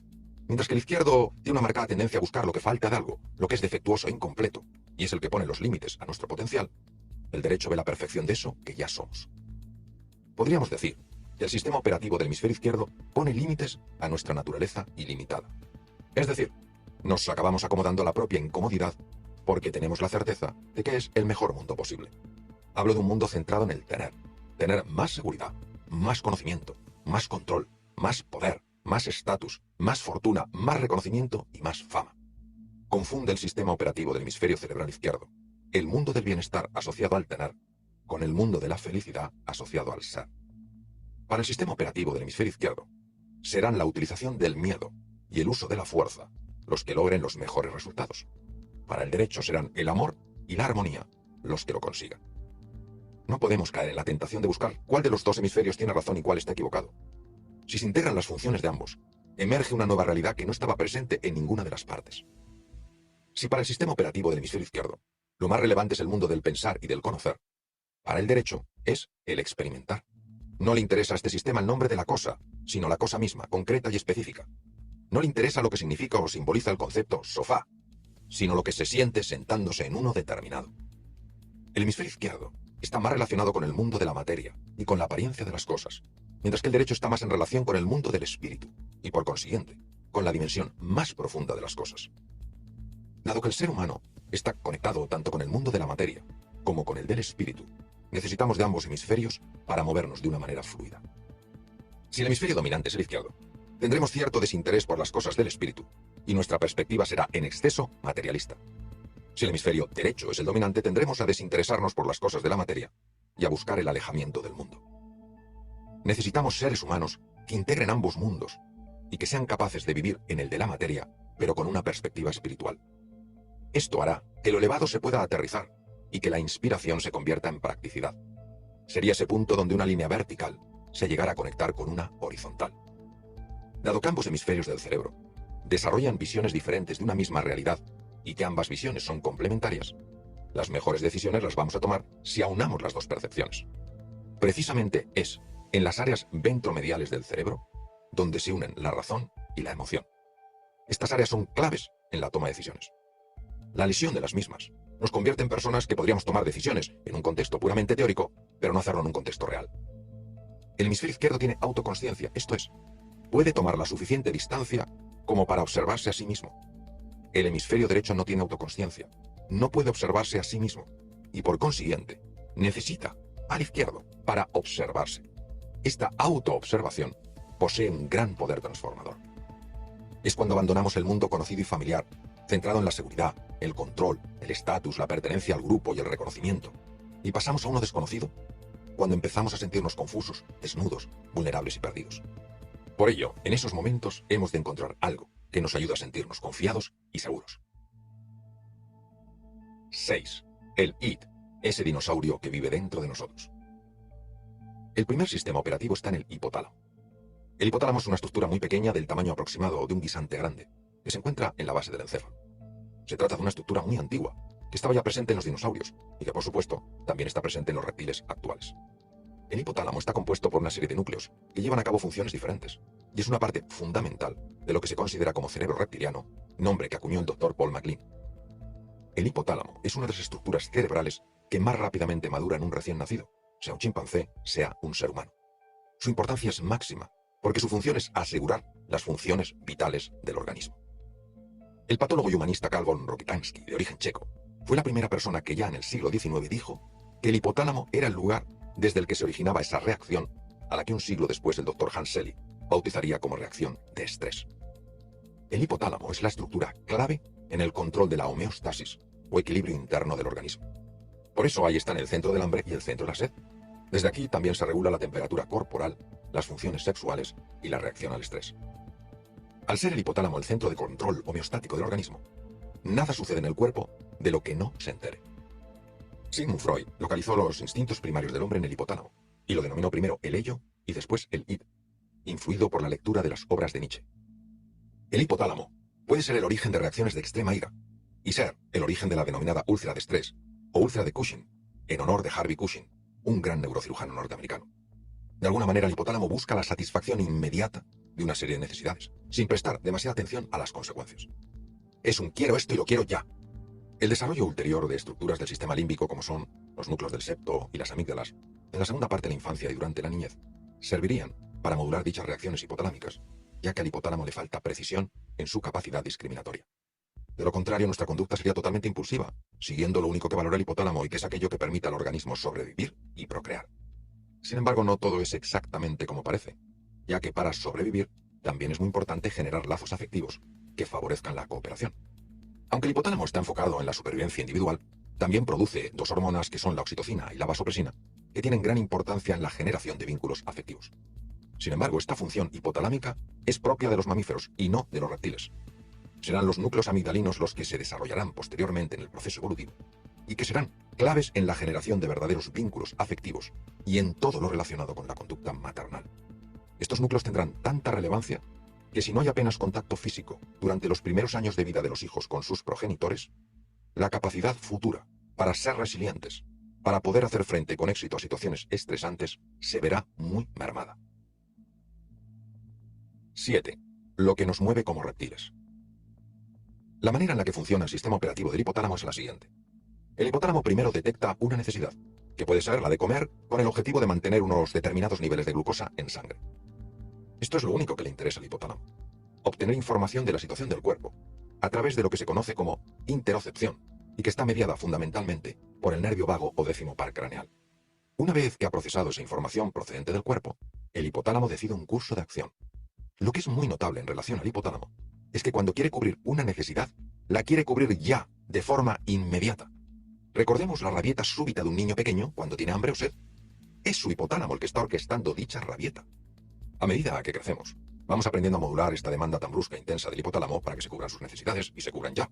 Mientras que el izquierdo tiene una marcada tendencia a buscar lo que falta de algo, lo que es defectuoso e incompleto, y es el que pone los límites a nuestro potencial, el derecho ve la perfección de eso que ya somos. Podríamos decir que el sistema operativo del hemisferio izquierdo pone límites a nuestra naturaleza ilimitada. Es decir, nos acabamos acomodando a la propia incomodidad porque tenemos la certeza de que es el mejor mundo posible. Hablo de un mundo centrado en el tener más seguridad, más conocimiento, más control, más poder, más estatus, más fortuna, más reconocimiento y más fama. Confunde el sistema operativo del hemisferio cerebral izquierdo, el mundo del bienestar asociado al tener, con el mundo de la felicidad asociado al ser. Para el sistema operativo del hemisferio izquierdo, serán la utilización del miedo y el uso de la fuerza los que logren los mejores resultados. Para el derecho serán el amor y la armonía los que lo consigan. No podemos caer en la tentación de buscar cuál de los dos hemisferios tiene razón y cuál está equivocado. Si se integran las funciones de ambos, emerge una nueva realidad que no estaba presente en ninguna de las partes. Si para el sistema operativo del hemisferio izquierdo, lo más relevante es el mundo del pensar y del conocer, para el derecho es el experimentar. No le interesa a este sistema el nombre de la cosa, sino la cosa misma, concreta y específica. No le interesa lo que significa o simboliza el concepto sofá, sino lo que se siente sentándose en uno determinado. El hemisferio izquierdo está más relacionado con el mundo de la materia y con la apariencia de las cosas, mientras que el derecho está más en relación con el mundo del espíritu y, por consiguiente, con la dimensión más profunda de las cosas. Dado que el ser humano está conectado tanto con el mundo de la materia como con el del espíritu, necesitamos de ambos hemisferios para movernos de una manera fluida. Si el hemisferio dominante es el izquierdo, tendremos cierto desinterés por las cosas del espíritu y nuestra perspectiva será en exceso materialista. Si el hemisferio derecho es el dominante, tendremos a desinteresarnos por las cosas de la materia y a buscar el alejamiento del mundo. Necesitamos seres humanos que integren ambos mundos y que sean capaces de vivir en el de la materia, pero con una perspectiva espiritual. Esto hará que lo elevado se pueda aterrizar y que la inspiración se convierta en practicidad. Sería ese punto donde una línea vertical se llegara a conectar con una horizontal. Dado que ambos hemisferios del cerebro desarrollan visiones diferentes de una misma realidad y que ambas visiones son complementarias, las mejores decisiones las vamos a tomar si aunamos las dos percepciones. Precisamente es en las áreas ventromediales del cerebro donde se unen la razón y la emoción. Estas áreas son claves en la toma de decisiones. La lesión de las mismas nos convierte en personas que podríamos tomar decisiones en un contexto puramente teórico, pero no hacerlo en un contexto real. El hemisferio izquierdo tiene autoconsciencia, esto es, puede tomar la suficiente distancia como para observarse a sí mismo. El hemisferio derecho no tiene autoconsciencia, no puede observarse a sí mismo y por consiguiente necesita al izquierdo para observarse. Esta autoobservación posee un gran poder transformador. Es cuando abandonamos el mundo conocido y familiar, centrado en la seguridad, el control, el estatus, la pertenencia al grupo y el reconocimiento, y pasamos a uno desconocido, cuando empezamos a sentirnos confusos, desnudos, vulnerables y perdidos. Por ello, en esos momentos hemos de encontrar algo que nos ayude a sentirnos confiados y seguros. 6. El id, ese dinosaurio que vive dentro de nosotros. El primer sistema operativo está en el hipotálamo. El hipotálamo es una estructura muy pequeña del tamaño aproximado de un guisante grande, que se encuentra en la base del encéfalo. Se trata de una estructura muy antigua, que estaba ya presente en los dinosaurios, y que por supuesto también está presente en los reptiles actuales. El hipotálamo está compuesto por una serie de núcleos que llevan a cabo funciones diferentes, y es una parte fundamental de lo que se considera como cerebro reptiliano, nombre que acuñó el Dr. Paul MacLean. El hipotálamo es una de las estructuras cerebrales que más rápidamente madura en un recién nacido, sea un chimpancé, sea un ser humano. Su importancia es máxima, porque su función es asegurar las funciones vitales del organismo. El patólogo y humanista Karl von Rokitansky, de origen checo, fue la primera persona que ya en el siglo XIX dijo que el hipotálamo era el lugar desde el que se originaba esa reacción a la que un siglo después el Dr. Hans Selye bautizaría como reacción de estrés. El hipotálamo es la estructura clave en el control de la homeostasis o equilibrio interno del organismo. Por eso ahí están el centro del hambre y el centro de la sed. Desde aquí también se regula la temperatura corporal, las funciones sexuales y la reacción al estrés. Al ser el hipotálamo el centro de control homeostático del organismo, nada sucede en el cuerpo de lo que no se entere. Sigmund Freud localizó los instintos primarios del hombre en el hipotálamo y lo denominó primero el ello y después el id, influido por la lectura de las obras de Nietzsche. El hipotálamo puede ser el origen de reacciones de extrema ira y ser el origen de la denominada úlcera de estrés o úlcera de Cushing, en honor de Harvey Cushing, un gran neurocirujano norteamericano. De alguna manera el hipotálamo busca la satisfacción inmediata de una serie de necesidades, sin prestar demasiada atención a las consecuencias. Es un quiero esto y lo quiero ya. El desarrollo ulterior de estructuras del sistema límbico como son los núcleos del septo y las amígdalas, en la segunda parte de la infancia y durante la niñez, servirían para modular dichas reacciones hipotalámicas, ya que al hipotálamo le falta precisión en su capacidad discriminatoria. De lo contrario, nuestra conducta sería totalmente impulsiva, siguiendo lo único que valora el hipotálamo y que es aquello que permite al organismo sobrevivir y procrear. Sin embargo, no todo es exactamente como parece, ya que para sobrevivir también es muy importante generar lazos afectivos que favorezcan la cooperación. Aunque el hipotálamo está enfocado en la supervivencia individual, también produce dos hormonas que son la oxitocina y la vasopresina, que tienen gran importancia en la generación de vínculos afectivos. Sin embargo, esta función hipotalámica es propia de los mamíferos y no de los reptiles. Serán los núcleos amigdalinos los que se desarrollarán posteriormente en el proceso evolutivo y que serán claves en la generación de verdaderos vínculos afectivos y en todo lo relacionado con la conducta maternal. Estos núcleos tendrán tanta relevancia que si no hay apenas contacto físico durante los primeros años de vida de los hijos con sus progenitores, la capacidad futura para ser resilientes, para poder hacer frente con éxito a situaciones estresantes, se verá muy mermada. 7. Lo que nos mueve como reptiles. La manera en la que funciona el sistema operativo del hipotálamo es la siguiente. El hipotálamo primero detecta una necesidad, que puede ser la de comer, con el objetivo de mantener unos determinados niveles de glucosa en sangre. Esto es lo único que le interesa al hipotálamo. Obtener información de la situación del cuerpo, a través de lo que se conoce como interocepción, y que está mediada fundamentalmente por el nervio vago o décimo par craneal. Una vez que ha procesado esa información procedente del cuerpo, el hipotálamo decide un curso de acción. Lo que es muy notable en relación al hipotálamo es que cuando quiere cubrir una necesidad, la quiere cubrir ya, de forma inmediata. Recordemos la rabieta súbita de un niño pequeño cuando tiene hambre o sed. Es su hipotálamo el que está orquestando dicha rabieta. A medida que crecemos, vamos aprendiendo a modular esta demanda tan brusca e intensa del hipotálamo para que se cubran sus necesidades y se cubran ya.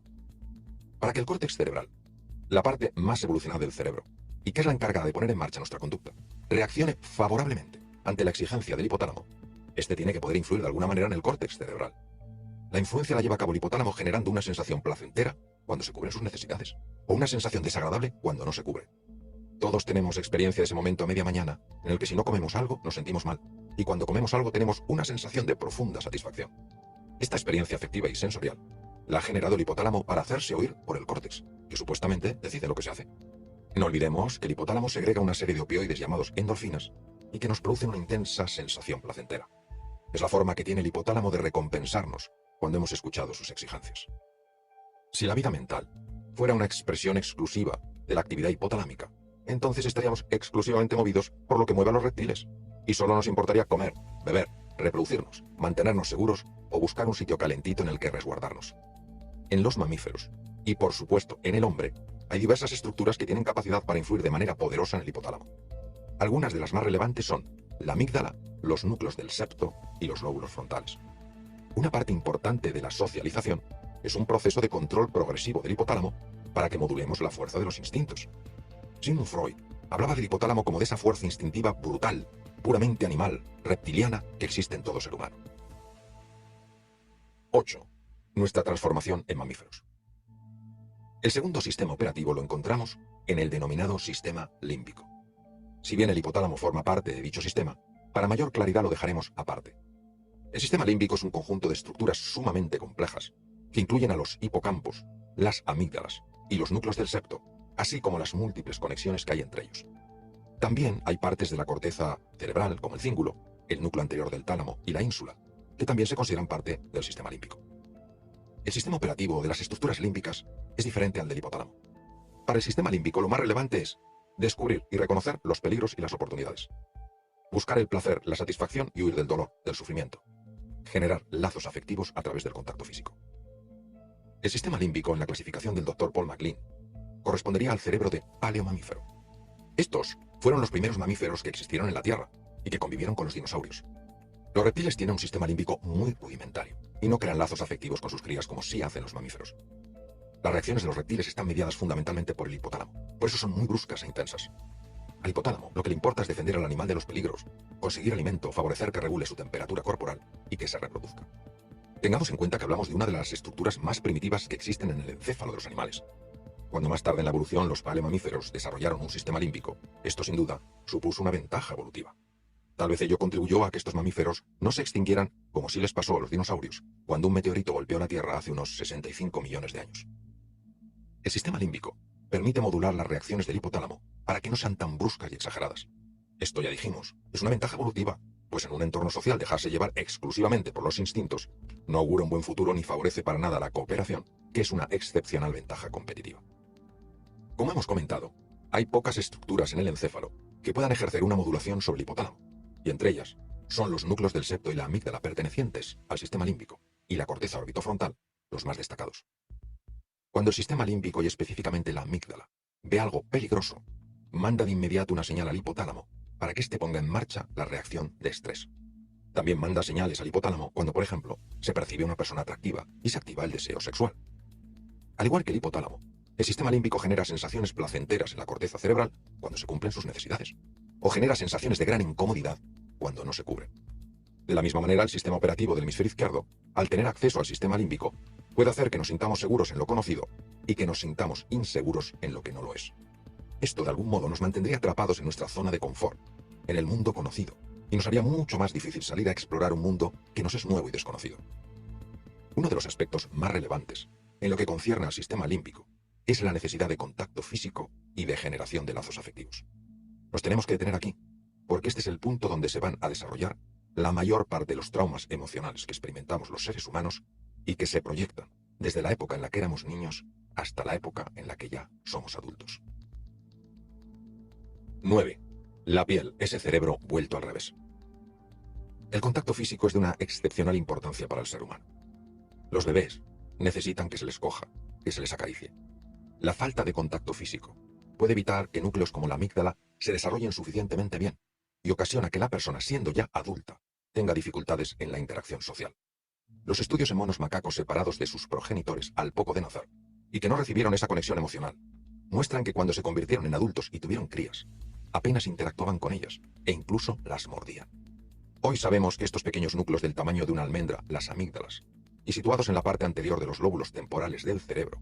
Para que el córtex cerebral, la parte más evolucionada del cerebro, y que es la encargada de poner en marcha nuestra conducta, reaccione favorablemente ante la exigencia del hipotálamo, este tiene que poder influir de alguna manera en el córtex cerebral. La influencia la lleva a cabo el hipotálamo generando una sensación placentera cuando se cubren sus necesidades, o una sensación desagradable cuando no se cubre. Todos tenemos experiencia de ese momento a media mañana, en el que si no comemos algo nos sentimos mal, y cuando comemos algo tenemos una sensación de profunda satisfacción. Esta experiencia afectiva y sensorial la ha generado el hipotálamo para hacerse oír por el córtex, que supuestamente decide lo que se hace. No olvidemos que el hipotálamo segrega una serie de opioides llamados endorfinas y que nos producen una intensa sensación placentera. Es la forma que tiene el hipotálamo de recompensarnos cuando hemos escuchado sus exigencias. Si la vida mental fuera una expresión exclusiva de la actividad hipotalámica, entonces estaríamos exclusivamente movidos por lo que mueve a los reptiles, y solo nos importaría comer, beber, reproducirnos, mantenernos seguros o buscar un sitio calentito en el que resguardarnos. En los mamíferos, y por supuesto en el hombre, hay diversas estructuras que tienen capacidad para influir de manera poderosa en el hipotálamo. Algunas de las más relevantes son la amígdala, los núcleos del septo y los lóbulos frontales. Una parte importante de la socialización es un proceso de control progresivo del hipotálamo para que modulemos la fuerza de los instintos. Sigmund Freud hablaba del hipotálamo como de esa fuerza instintiva brutal, puramente animal, reptiliana que existe en todo ser humano. 8. Nuestra transformación en mamíferos. El segundo sistema operativo lo encontramos en el denominado sistema límbico. Si bien el hipotálamo forma parte de dicho sistema, para mayor claridad lo dejaremos aparte. El sistema límbico es un conjunto de estructuras sumamente complejas que incluyen a los hipocampos, las amígdalas y los núcleos del septo, así como las múltiples conexiones que hay entre ellos. También hay partes de la corteza cerebral, como el cíngulo, el núcleo anterior del tálamo y la ínsula, que también se consideran parte del sistema límbico. El sistema operativo de las estructuras límbicas es diferente al del hipotálamo. Para el sistema límbico lo más relevante es descubrir y reconocer los peligros y las oportunidades. Buscar el placer, la satisfacción y huir del dolor, del sufrimiento. Generar lazos afectivos a través del contacto físico. El sistema límbico, en la clasificación del Dr. Paul MacLean, correspondería al cerebro de paleomamífero. Estos fueron los primeros mamíferos que existieron en la Tierra y que convivieron con los dinosaurios. Los reptiles tienen un sistema límbico muy rudimentario y no crean lazos afectivos con sus crías como sí hacen los mamíferos. Las reacciones de los reptiles están mediadas fundamentalmente por el hipotálamo, por eso son muy bruscas e intensas. Al hipotálamo lo que le importa es defender al animal de los peligros, conseguir alimento, favorecer que regule su temperatura corporal y que se reproduzca. Tengamos en cuenta que hablamos de una de las estructuras más primitivas que existen en el encéfalo de los animales. Cuando más tarde en la evolución los paleomamíferos desarrollaron un sistema límbico, esto sin duda supuso una ventaja evolutiva. Tal vez ello contribuyó a que estos mamíferos no se extinguieran como sí les pasó a los dinosaurios, cuando un meteorito golpeó la Tierra hace unos 65 millones de años. El sistema límbico permite modular las reacciones del hipotálamo para que no sean tan bruscas y exageradas. Esto ya dijimos, es una ventaja evolutiva, pues en un entorno social dejarse llevar exclusivamente por los instintos no augura un buen futuro ni favorece para nada la cooperación, que es una excepcional ventaja competitiva. Como hemos comentado, hay pocas estructuras en el encéfalo que puedan ejercer una modulación sobre el hipotálamo, y entre ellas son los núcleos del septo y la amígdala pertenecientes al sistema límbico y la corteza orbitofrontal los más destacados. Cuando el sistema límbico y específicamente la amígdala ve algo peligroso, manda de inmediato una señal al hipotálamo para que éste ponga en marcha la reacción de estrés. También manda señales al hipotálamo cuando, por ejemplo, se percibe una persona atractiva y se activa el deseo sexual. Al igual que el hipotálamo, el sistema límbico genera sensaciones placenteras en la corteza cerebral cuando se cumplen sus necesidades, o genera sensaciones de gran incomodidad cuando no se cubren. De la misma manera, el sistema operativo del hemisferio izquierdo, al tener acceso al sistema límbico, puede hacer que nos sintamos seguros en lo conocido y que nos sintamos inseguros en lo que no lo es. Esto de algún modo nos mantendría atrapados en nuestra zona de confort, en el mundo conocido, y nos haría mucho más difícil salir a explorar un mundo que nos es nuevo y desconocido. Uno de los aspectos más relevantes en lo que concierne al sistema límbico es la necesidad de contacto físico y de generación de lazos afectivos. Nos tenemos que detener aquí, porque este es el punto donde se van a desarrollar la mayor parte de los traumas emocionales que experimentamos los seres humanos y que se proyectan desde la época en la que éramos niños hasta la época en la que ya somos adultos. 9. La piel, ese cerebro vuelto al revés. El contacto físico es de una excepcional importancia para el ser humano. Los bebés necesitan que se les coja, que se les acaricie. La falta de contacto físico puede evitar que núcleos como la amígdala se desarrollen suficientemente bien y ocasiona que la persona, siendo ya adulta, tenga dificultades en la interacción social. Los estudios en monos macacos separados de sus progenitores al poco de nacer y que no recibieron esa conexión emocional muestran que cuando se convirtieron en adultos y tuvieron crías, apenas interactuaban con ellas e incluso las mordían. Hoy sabemos que estos pequeños núcleos del tamaño de una almendra, las amígdalas, y situados en la parte anterior de los lóbulos temporales del cerebro,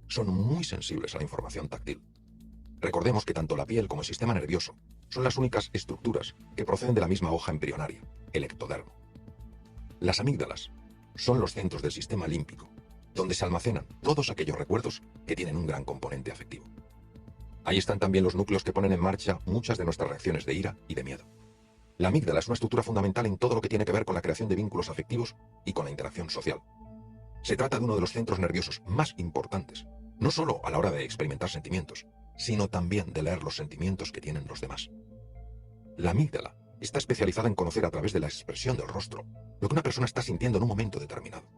son muy sensibles a la información táctil. Recordemos que tanto la piel como el sistema nervioso son las únicas estructuras que proceden de la misma hoja embrionaria, el ectodermo. Las amígdalas son los centros del sistema límbico, donde se almacenan todos aquellos recuerdos que tienen un gran componente afectivo. Ahí están también los núcleos que ponen en marcha muchas de nuestras reacciones de ira y de miedo. La amígdala es una estructura fundamental en todo lo que tiene que ver con la creación de vínculos afectivos y con la interacción social. Se trata de uno de los centros nerviosos más importantes, no solo a la hora de experimentar sentimientos, sino también de leer los sentimientos que tienen los demás. La amígdala está especializada en conocer a través de la expresión del rostro lo que una persona está sintiendo en un momento determinado.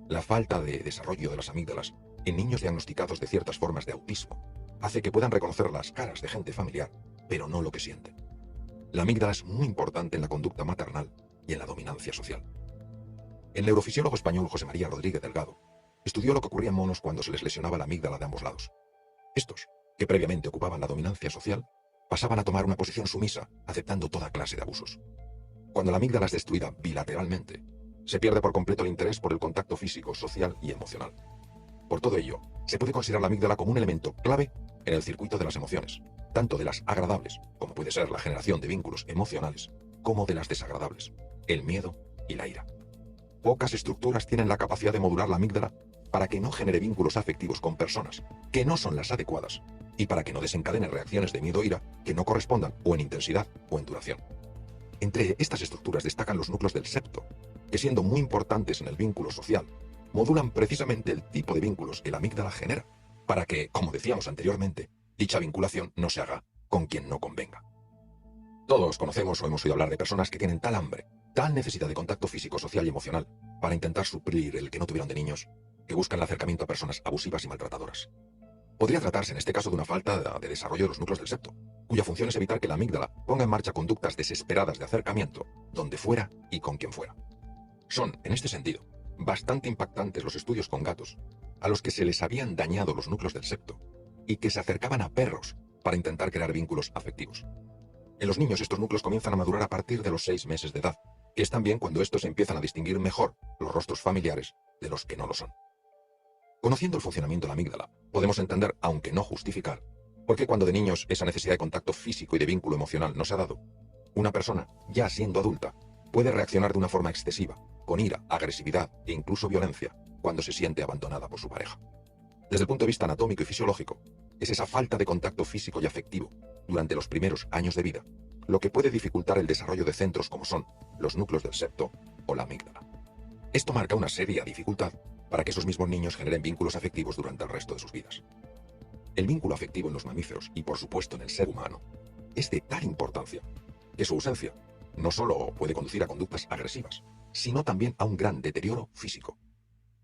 La falta de desarrollo de las amígdalas en niños diagnosticados de ciertas formas de autismo hace que puedan reconocer las caras de gente familiar, pero no lo que sienten. La amígdala es muy importante en la conducta maternal y en la dominancia social. El neurofisiólogo español José María Rodríguez Delgado estudió lo que ocurría en monos cuando se les lesionaba la amígdala de ambos lados. Estos, que previamente ocupaban la dominancia social, pasaban a tomar una posición sumisa, aceptando toda clase de abusos. Cuando la amígdala es destruida bilateralmente, se pierde por completo el interés por el contacto físico, social y emocional. Por todo ello, se puede considerar la amígdala como un elemento clave en el circuito de las emociones, tanto de las agradables, como puede ser la generación de vínculos emocionales, como de las desagradables, el miedo y la ira. Pocas estructuras tienen la capacidad de modular la amígdala para que no genere vínculos afectivos con personas que no son las adecuadas y para que no desencadene reacciones de miedo o ira que no correspondan o en intensidad o en duración. Entre estas estructuras destacan los núcleos del septo, que siendo muy importantes en el vínculo social, modulan precisamente el tipo de vínculos que la amígdala genera, para que, como decíamos anteriormente, dicha vinculación no se haga con quien no convenga. Todos conocemos o hemos oído hablar de personas que tienen tal hambre, tal necesidad de contacto físico, social y emocional, para intentar suplir el que no tuvieron de niños, que buscan el acercamiento a personas abusivas y maltratadoras. Podría tratarse en este caso de una falta de desarrollo de los núcleos del septo, cuya función es evitar que la amígdala ponga en marcha conductas desesperadas de acercamiento, donde fuera y con quien fuera. Son, en este sentido, bastante impactantes los estudios con gatos, a los que se les habían dañado los núcleos del septo, y que se acercaban a perros para intentar crear vínculos afectivos. En los niños estos núcleos comienzan a madurar a partir de los 6 meses de edad, que es también cuando estos empiezan a distinguir mejor los rostros familiares de los que no lo son. Conociendo el funcionamiento de la amígdala, podemos entender, aunque no justificar, por qué cuando de niños esa necesidad de contacto físico y de vínculo emocional no se ha dado, una persona, ya siendo adulta, puede reaccionar de una forma excesiva, con ira, agresividad e incluso violencia, cuando se siente abandonada por su pareja. Desde el punto de vista anatómico y fisiológico, es esa falta de contacto físico y afectivo durante los primeros años de vida lo que puede dificultar el desarrollo de centros como son los núcleos del septo o la amígdala. Esto marca una seria dificultad para que esos mismos niños generen vínculos afectivos durante el resto de sus vidas. El vínculo afectivo en los mamíferos y por supuesto en el ser humano es de tal importancia que su ausencia no solo puede conducir a conductas agresivas, sino también a un gran deterioro físico.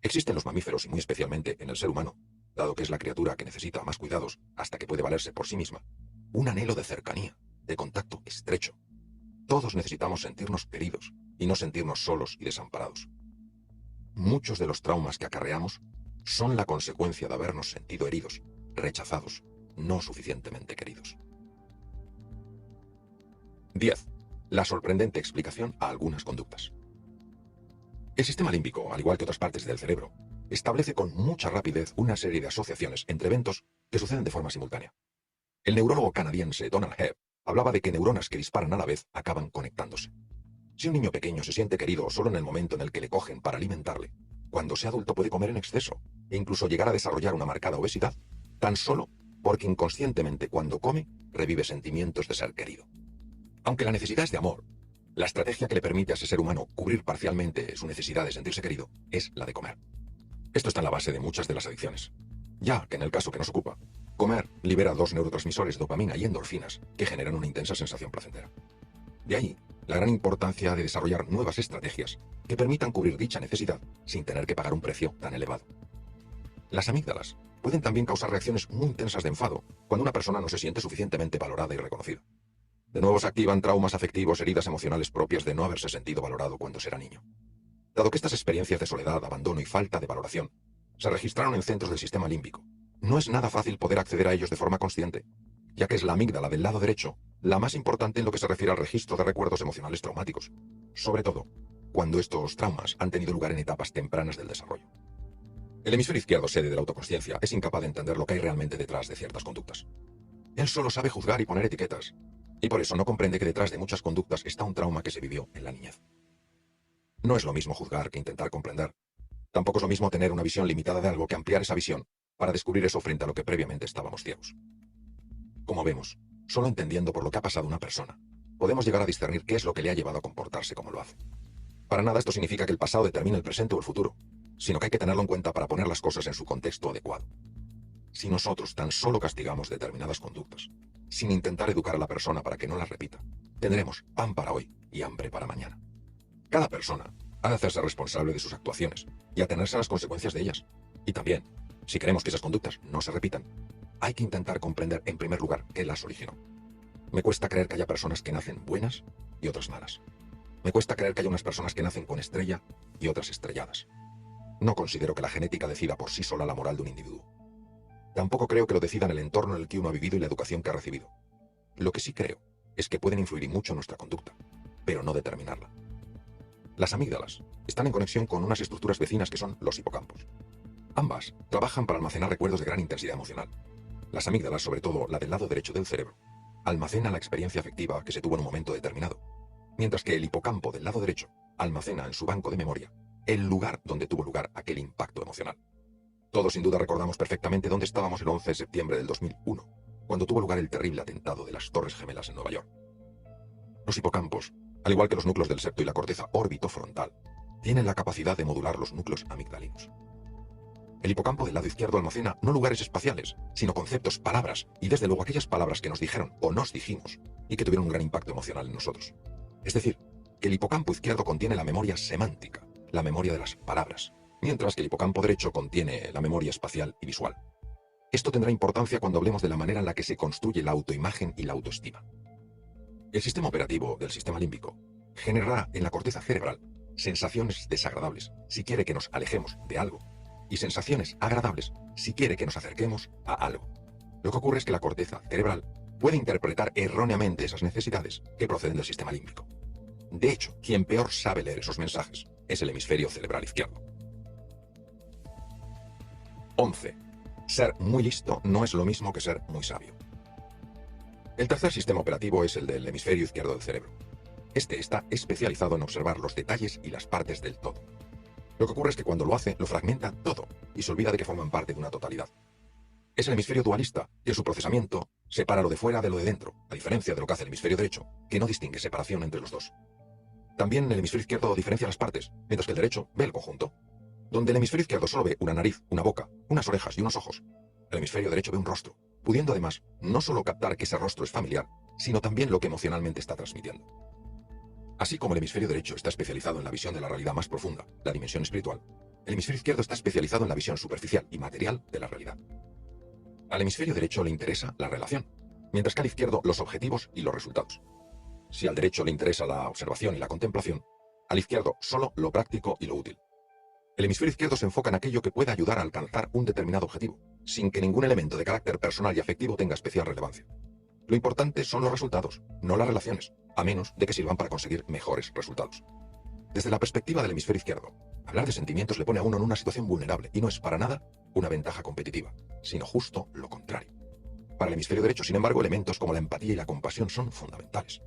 Existe en los mamíferos y muy especialmente en el ser humano, dado que es la criatura que necesita más cuidados hasta que puede valerse por sí misma, un anhelo de cercanía, de contacto estrecho. Todos necesitamos sentirnos queridos y no sentirnos solos y desamparados. Muchos de los traumas que acarreamos son la consecuencia de habernos sentido heridos, rechazados, no suficientemente queridos. 10. La sorprendente explicación a algunas conductas. El sistema límbico, al igual que otras partes del cerebro, establece con mucha rapidez una serie de asociaciones entre eventos que suceden de forma simultánea. El neurólogo canadiense Donald Hebb hablaba de que neuronas que disparan a la vez acaban conectándose. Si un niño pequeño se siente querido solo en el momento en el que le cogen para alimentarle, cuando sea adulto puede comer en exceso e incluso llegar a desarrollar una marcada obesidad, tan solo porque inconscientemente cuando come revive sentimientos de ser querido. Aunque la necesidad es de amor, la estrategia que le permite a ese ser humano cubrir parcialmente su necesidad de sentirse querido es la de comer. Esto está en la base de muchas de las adicciones, ya que en el caso que nos ocupa, comer libera dos neurotransmisores, dopamina y endorfinas, que generan una intensa sensación placentera. De ahí la gran importancia de desarrollar nuevas estrategias que permitan cubrir dicha necesidad sin tener que pagar un precio tan elevado. Las amígdalas pueden también causar reacciones muy intensas de enfado cuando una persona no se siente suficientemente valorada y reconocida. De nuevo se activan traumas afectivos, heridas emocionales propias de no haberse sentido valorado cuando se era niño. Dado que estas experiencias de soledad, abandono y falta de valoración se registraron en centros del sistema límbico, no es nada fácil poder acceder a ellos de forma consciente, ya que es la amígdala del lado derecho la más importante en lo que se refiere al registro de recuerdos emocionales traumáticos, sobre todo cuando estos traumas han tenido lugar en etapas tempranas del desarrollo. El hemisferio izquierdo, sede de la autoconsciencia, es incapaz de entender lo que hay realmente detrás de ciertas conductas. Él solo sabe juzgar y poner etiquetas, y por eso no comprende que detrás de muchas conductas está un trauma que se vivió en la niñez. No es lo mismo juzgar que intentar comprender. Tampoco es lo mismo tener una visión limitada de algo que ampliar esa visión para descubrir eso frente a lo que previamente estábamos ciegos. Como vemos, solo entendiendo por lo que ha pasado una persona, podemos llegar a discernir qué es lo que le ha llevado a comportarse como lo hace. Para nada esto significa que el pasado determine el presente o el futuro, sino que hay que tenerlo en cuenta para poner las cosas en su contexto adecuado. Si nosotros tan solo castigamos determinadas conductas, sin intentar educar a la persona para que no las repita, tendremos pan para hoy y hambre para mañana. Cada persona ha de hacerse responsable de sus actuaciones y atenerse a las consecuencias de ellas. Y también, si queremos que esas conductas no se repitan, hay que intentar comprender en primer lugar qué las originó. Me cuesta creer que haya personas que nacen buenas y otras malas. Me cuesta creer que haya unas personas que nacen con estrella y otras estrelladas. No considero que la genética decida por sí sola la moral de un individuo. Tampoco creo que lo decidan el entorno en el que uno ha vivido y la educación que ha recibido. Lo que sí creo es que pueden influir mucho en nuestra conducta, pero no determinarla. Las amígdalas están en conexión con unas estructuras vecinas que son los hipocampos. Ambas trabajan para almacenar recuerdos de gran intensidad emocional. Las amígdalas, sobre todo la del lado derecho del cerebro, almacena la experiencia afectiva que se tuvo en un momento determinado, mientras que el hipocampo del lado derecho almacena en su banco de memoria el lugar donde tuvo lugar aquel impacto emocional. Todos sin duda recordamos perfectamente dónde estábamos el 11 de septiembre del 2001, cuando tuvo lugar el terrible atentado de las Torres Gemelas en Nueva York. Los hipocampos Al igual que los núcleos del septo y la corteza orbitofrontal, tienen la capacidad de modular los núcleos amigdalinos. El hipocampo del lado izquierdo almacena no lugares espaciales, sino conceptos, palabras, y desde luego aquellas palabras que nos dijeron o nos dijimos y que tuvieron un gran impacto emocional en nosotros. Es decir, que el hipocampo izquierdo contiene la memoria semántica, la memoria de las palabras, mientras que el hipocampo derecho contiene la memoria espacial y visual. Esto tendrá importancia cuando hablemos de la manera en la que se construye la autoimagen y la autoestima. El sistema operativo del sistema límbico generará en la corteza cerebral sensaciones desagradables si quiere que nos alejemos de algo y sensaciones agradables si quiere que nos acerquemos a algo. Lo que ocurre es que la corteza cerebral puede interpretar erróneamente esas necesidades que proceden del sistema límbico. De hecho, quien peor sabe leer esos mensajes es el hemisferio cerebral izquierdo. 11. Ser muy listo no es lo mismo que ser muy sabio. El tercer sistema operativo es el del hemisferio izquierdo del cerebro. Este está especializado en observar los detalles y las partes del todo. Lo que ocurre es que cuando lo hace, lo fragmenta todo y se olvida de que forman parte de una totalidad. Es el hemisferio dualista que en su procesamiento separa lo de fuera de lo de dentro, a diferencia de lo que hace el hemisferio derecho, que no distingue separación entre los dos. También el hemisferio izquierdo diferencia las partes, mientras que el derecho ve el conjunto. Donde el hemisferio izquierdo solo ve una nariz, una boca, unas orejas y unos ojos, el hemisferio derecho ve un rostro, pudiendo además no solo captar que ese rostro es familiar, sino también lo que emocionalmente está transmitiendo. Así como el hemisferio derecho está especializado en la visión de la realidad más profunda, la dimensión espiritual, el hemisferio izquierdo está especializado en la visión superficial y material de la realidad. Al hemisferio derecho le interesa la relación, mientras que al izquierdo los objetivos y los resultados. Si al derecho le interesa la observación y la contemplación, al izquierdo solo lo práctico y lo útil. El hemisferio izquierdo se enfoca en aquello que pueda ayudar a alcanzar un determinado objetivo, sin que ningún elemento de carácter personal y afectivo tenga especial relevancia. Lo importante son los resultados, no las relaciones, a menos de que sirvan para conseguir mejores resultados. Desde la perspectiva del hemisferio izquierdo, hablar de sentimientos le pone a uno en una situación vulnerable y no es para nada una ventaja competitiva, sino justo lo contrario. Para el hemisferio derecho, sin embargo, elementos como la empatía y la compasión son fundamentales.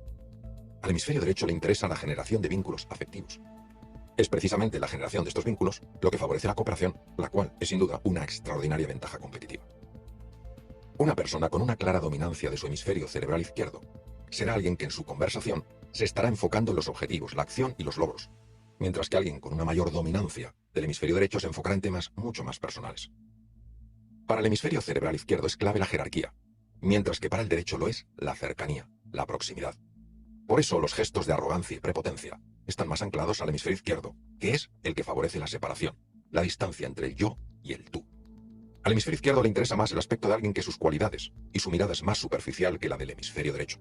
Al hemisferio derecho le interesa la generación de vínculos afectivos. Es precisamente la generación de estos vínculos lo que favorece la cooperación, la cual es sin duda una extraordinaria ventaja competitiva. Una persona con una clara dominancia de su hemisferio cerebral izquierdo será alguien que en su conversación se estará enfocando en los objetivos, la acción y los logros, mientras que alguien con una mayor dominancia del hemisferio derecho se enfocará en temas mucho más personales. Para el hemisferio cerebral izquierdo es clave la jerarquía, mientras que para el derecho lo es la cercanía, la proximidad. Por eso los gestos de arrogancia y prepotencia están más anclados al hemisferio izquierdo, que es el que favorece la separación, la distancia entre el yo y el tú. Al hemisferio izquierdo le interesa más el aspecto de alguien que sus cualidades, y su mirada es más superficial que la del hemisferio derecho.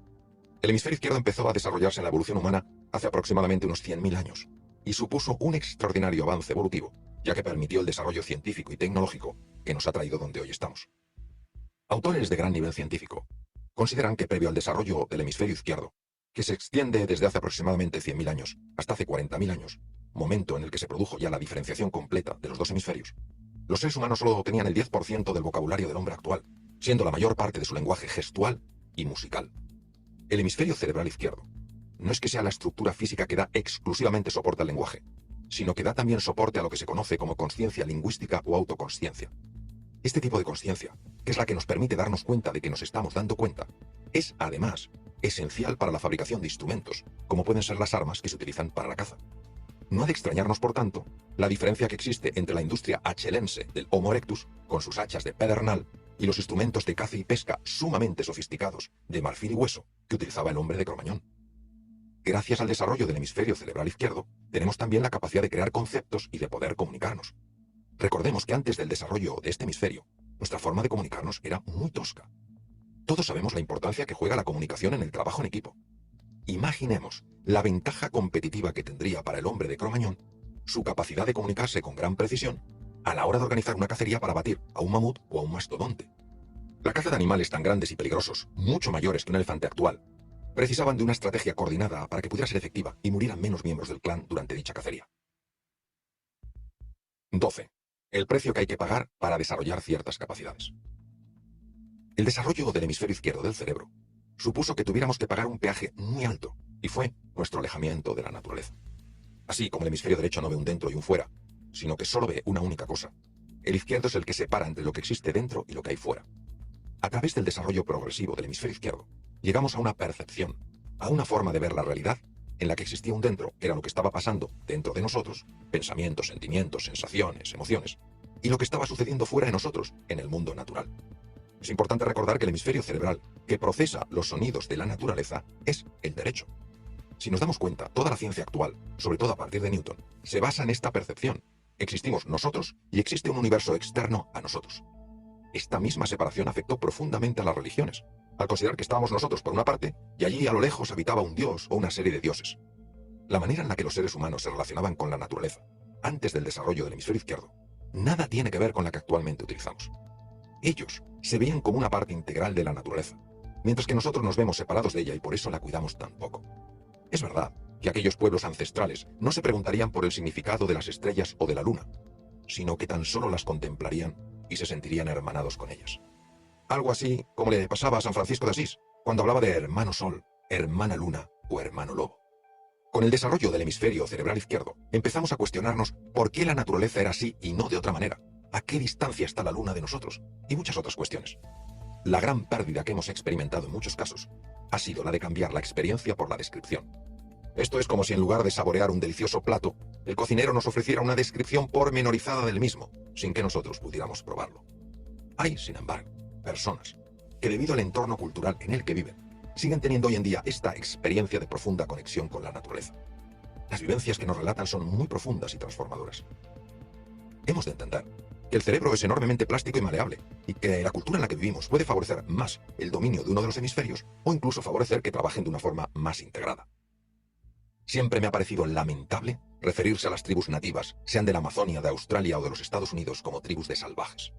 El hemisferio izquierdo empezó a desarrollarse en la evolución humana hace aproximadamente unos 100.000 años, y supuso un extraordinario avance evolutivo, ya que permitió el desarrollo científico y tecnológico que nos ha traído donde hoy estamos. Autores de gran nivel científico consideran que previo al desarrollo del hemisferio izquierdo, que se extiende desde hace aproximadamente 100.000 años hasta hace 40.000 años, momento en el que se produjo ya la diferenciación completa de los dos hemisferios, los seres humanos solo tenían el 10% del vocabulario del hombre actual, siendo la mayor parte de su lenguaje gestual y musical. El hemisferio cerebral izquierdo no es que sea la estructura física que da exclusivamente soporte al lenguaje, sino que da también soporte a lo que se conoce como consciencia lingüística o autoconsciencia. Este tipo de consciencia, que es la que nos permite darnos cuenta de que nos estamos dando cuenta, es, además, esencial para la fabricación de instrumentos, como pueden ser las armas que se utilizan para la caza. No ha de extrañarnos, por tanto, la diferencia que existe entre la industria hachelense del Homo erectus, con sus hachas de pedernal, y los instrumentos de caza y pesca sumamente sofisticados, de marfil y hueso, que utilizaba el hombre de Cromañón. Gracias al desarrollo del hemisferio cerebral izquierdo, tenemos también la capacidad de crear conceptos y de poder comunicarnos. Recordemos que antes del desarrollo de este hemisferio, nuestra forma de comunicarnos era muy tosca. Todos sabemos la importancia que juega la comunicación en el trabajo en equipo. Imaginemos la ventaja competitiva que tendría para el hombre de Cromañón su capacidad de comunicarse con gran precisión a la hora de organizar una cacería para batir a un mamut o a un mastodonte. La caza de animales tan grandes y peligrosos, mucho mayores que un elefante actual, precisaban de una estrategia coordinada para que pudiera ser efectiva y murieran menos miembros del clan durante dicha cacería. 12. El precio que hay que pagar para desarrollar ciertas capacidades. El desarrollo del hemisferio izquierdo del cerebro supuso que tuviéramos que pagar un peaje muy alto, y fue nuestro alejamiento de la naturaleza. Así como el hemisferio derecho no ve un dentro y un fuera, sino que solo ve una única cosa, el izquierdo es el que separa entre lo que existe dentro y lo que hay fuera. A través del desarrollo progresivo del hemisferio izquierdo, llegamos a una percepción, a una forma de ver la realidad en la que existía un dentro era lo que estaba pasando dentro de nosotros, pensamientos, sentimientos, sensaciones, emociones, y lo que estaba sucediendo fuera de nosotros, en el mundo natural. Es importante recordar que el hemisferio cerebral que procesa los sonidos de la naturaleza es el derecho. Si nos damos cuenta, toda la ciencia actual, sobre todo a partir de Newton, se basa en esta percepción. Existimos nosotros y existe un universo externo a nosotros. Esta misma separación afectó profundamente a las religiones, al considerar que estábamos nosotros por una parte y allí a lo lejos habitaba un dios o una serie de dioses. La manera en la que los seres humanos se relacionaban con la naturaleza, antes del desarrollo del hemisferio izquierdo, nada tiene que ver con la que actualmente utilizamos. Ellos se veían como una parte integral de la naturaleza, mientras que nosotros nos vemos separados de ella y por eso la cuidamos tan poco. Es verdad que aquellos pueblos ancestrales no se preguntarían por el significado de las estrellas o de la luna, sino que tan solo las contemplarían y se sentirían hermanados con ellas. Algo así como le pasaba a San Francisco de Asís, cuando hablaba de hermano sol, hermana luna o hermano lobo. Con el desarrollo del hemisferio cerebral izquierdo, empezamos a cuestionarnos por qué la naturaleza era así y no de otra manera, a qué distancia está la luna de nosotros, y muchas otras cuestiones. La gran pérdida que hemos experimentado en muchos casos ha sido la de cambiar la experiencia por la descripción. Esto es como si en lugar de saborear un delicioso plato, el cocinero nos ofreciera una descripción pormenorizada del mismo, sin que nosotros pudiéramos probarlo. Hay, sin embargo, personas que debido al entorno cultural en el que viven, siguen teniendo hoy en día esta experiencia de profunda conexión con la naturaleza. Las vivencias que nos relatan son muy profundas y transformadoras. Hemos de entender que el cerebro es enormemente plástico y maleable, y que la cultura en la que vivimos puede favorecer más el dominio de uno de los hemisferios o incluso favorecer que trabajen de una forma más integrada. Siempre me ha parecido lamentable referirse a las tribus nativas, sean de la Amazonia, de Australia o de los Estados Unidos, como tribus de salvajes.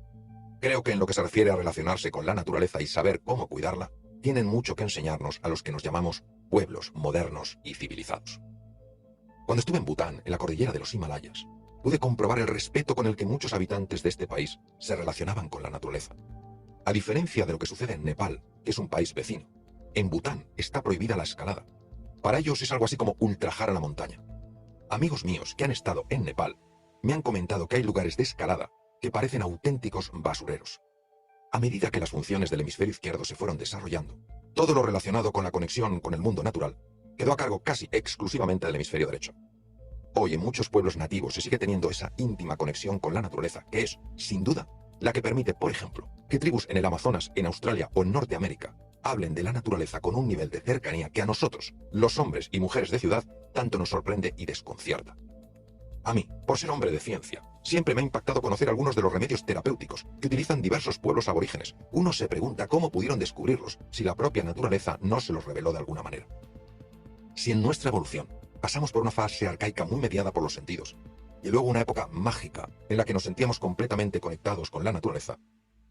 Creo que en lo que se refiere a relacionarse con la naturaleza y saber cómo cuidarla, tienen mucho que enseñarnos a los que nos llamamos pueblos modernos y civilizados. Cuando estuve en Bután, en la cordillera de los Himalayas, pude comprobar el respeto con el que muchos habitantes de este país se relacionaban con la naturaleza. A diferencia de lo que sucede en Nepal, que es un país vecino, en Bután está prohibida la escalada. Para ellos es algo así como ultrajar a la montaña. Amigos míos que han estado en Nepal me han comentado que hay lugares de escalada que parecen auténticos basureros. A medida que las funciones del hemisferio izquierdo se fueron desarrollando, todo lo relacionado con la conexión con el mundo natural quedó a cargo casi exclusivamente del hemisferio derecho. Hoy en muchos pueblos nativos se sigue teniendo esa íntima conexión con la naturaleza, que es, sin duda, la que permite, por ejemplo, que tribus en el Amazonas, en Australia o en Norteamérica hablen de la naturaleza con un nivel de cercanía que a nosotros, los hombres y mujeres de ciudad, tanto nos sorprende y desconcierta. A mí, por ser hombre de ciencia, siempre me ha impactado conocer algunos de los remedios terapéuticos que utilizan diversos pueblos aborígenes. Uno se pregunta cómo pudieron descubrirlos si la propia naturaleza no se los reveló de alguna manera. Si en nuestra evolución pasamos por una fase arcaica muy mediada por los sentidos, y luego una época mágica en la que nos sentíamos completamente conectados con la naturaleza,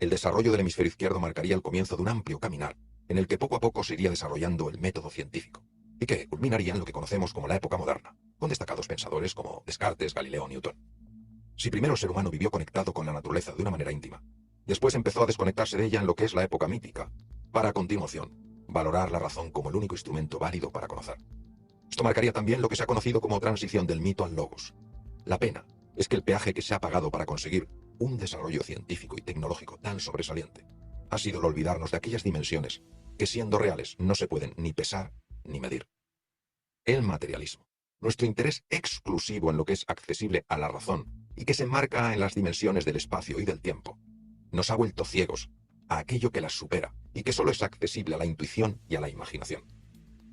el desarrollo del hemisferio izquierdo marcaría el comienzo de un amplio caminar en el que poco a poco se iría desarrollando el método científico, y que culminaría en lo que conocemos como la época moderna, con destacados pensadores como Descartes, Galileo o Newton. Si primero el ser humano vivió conectado con la naturaleza de una manera íntima, después empezó a desconectarse de ella en lo que es la época mítica, para a continuación valorar la razón como el único instrumento válido para conocer. Esto marcaría también lo que se ha conocido como transición del mito al logos. La pena es que el peaje que se ha pagado para conseguir un desarrollo científico y tecnológico tan sobresaliente ha sido el olvidarnos de aquellas dimensiones que, siendo reales, no se pueden ni pesar ni medir. El materialismo, nuestro interés exclusivo en lo que es accesible a la razón y que se enmarca en las dimensiones del espacio y del tiempo, nos ha vuelto ciegos a aquello que las supera y que solo es accesible a la intuición y a la imaginación.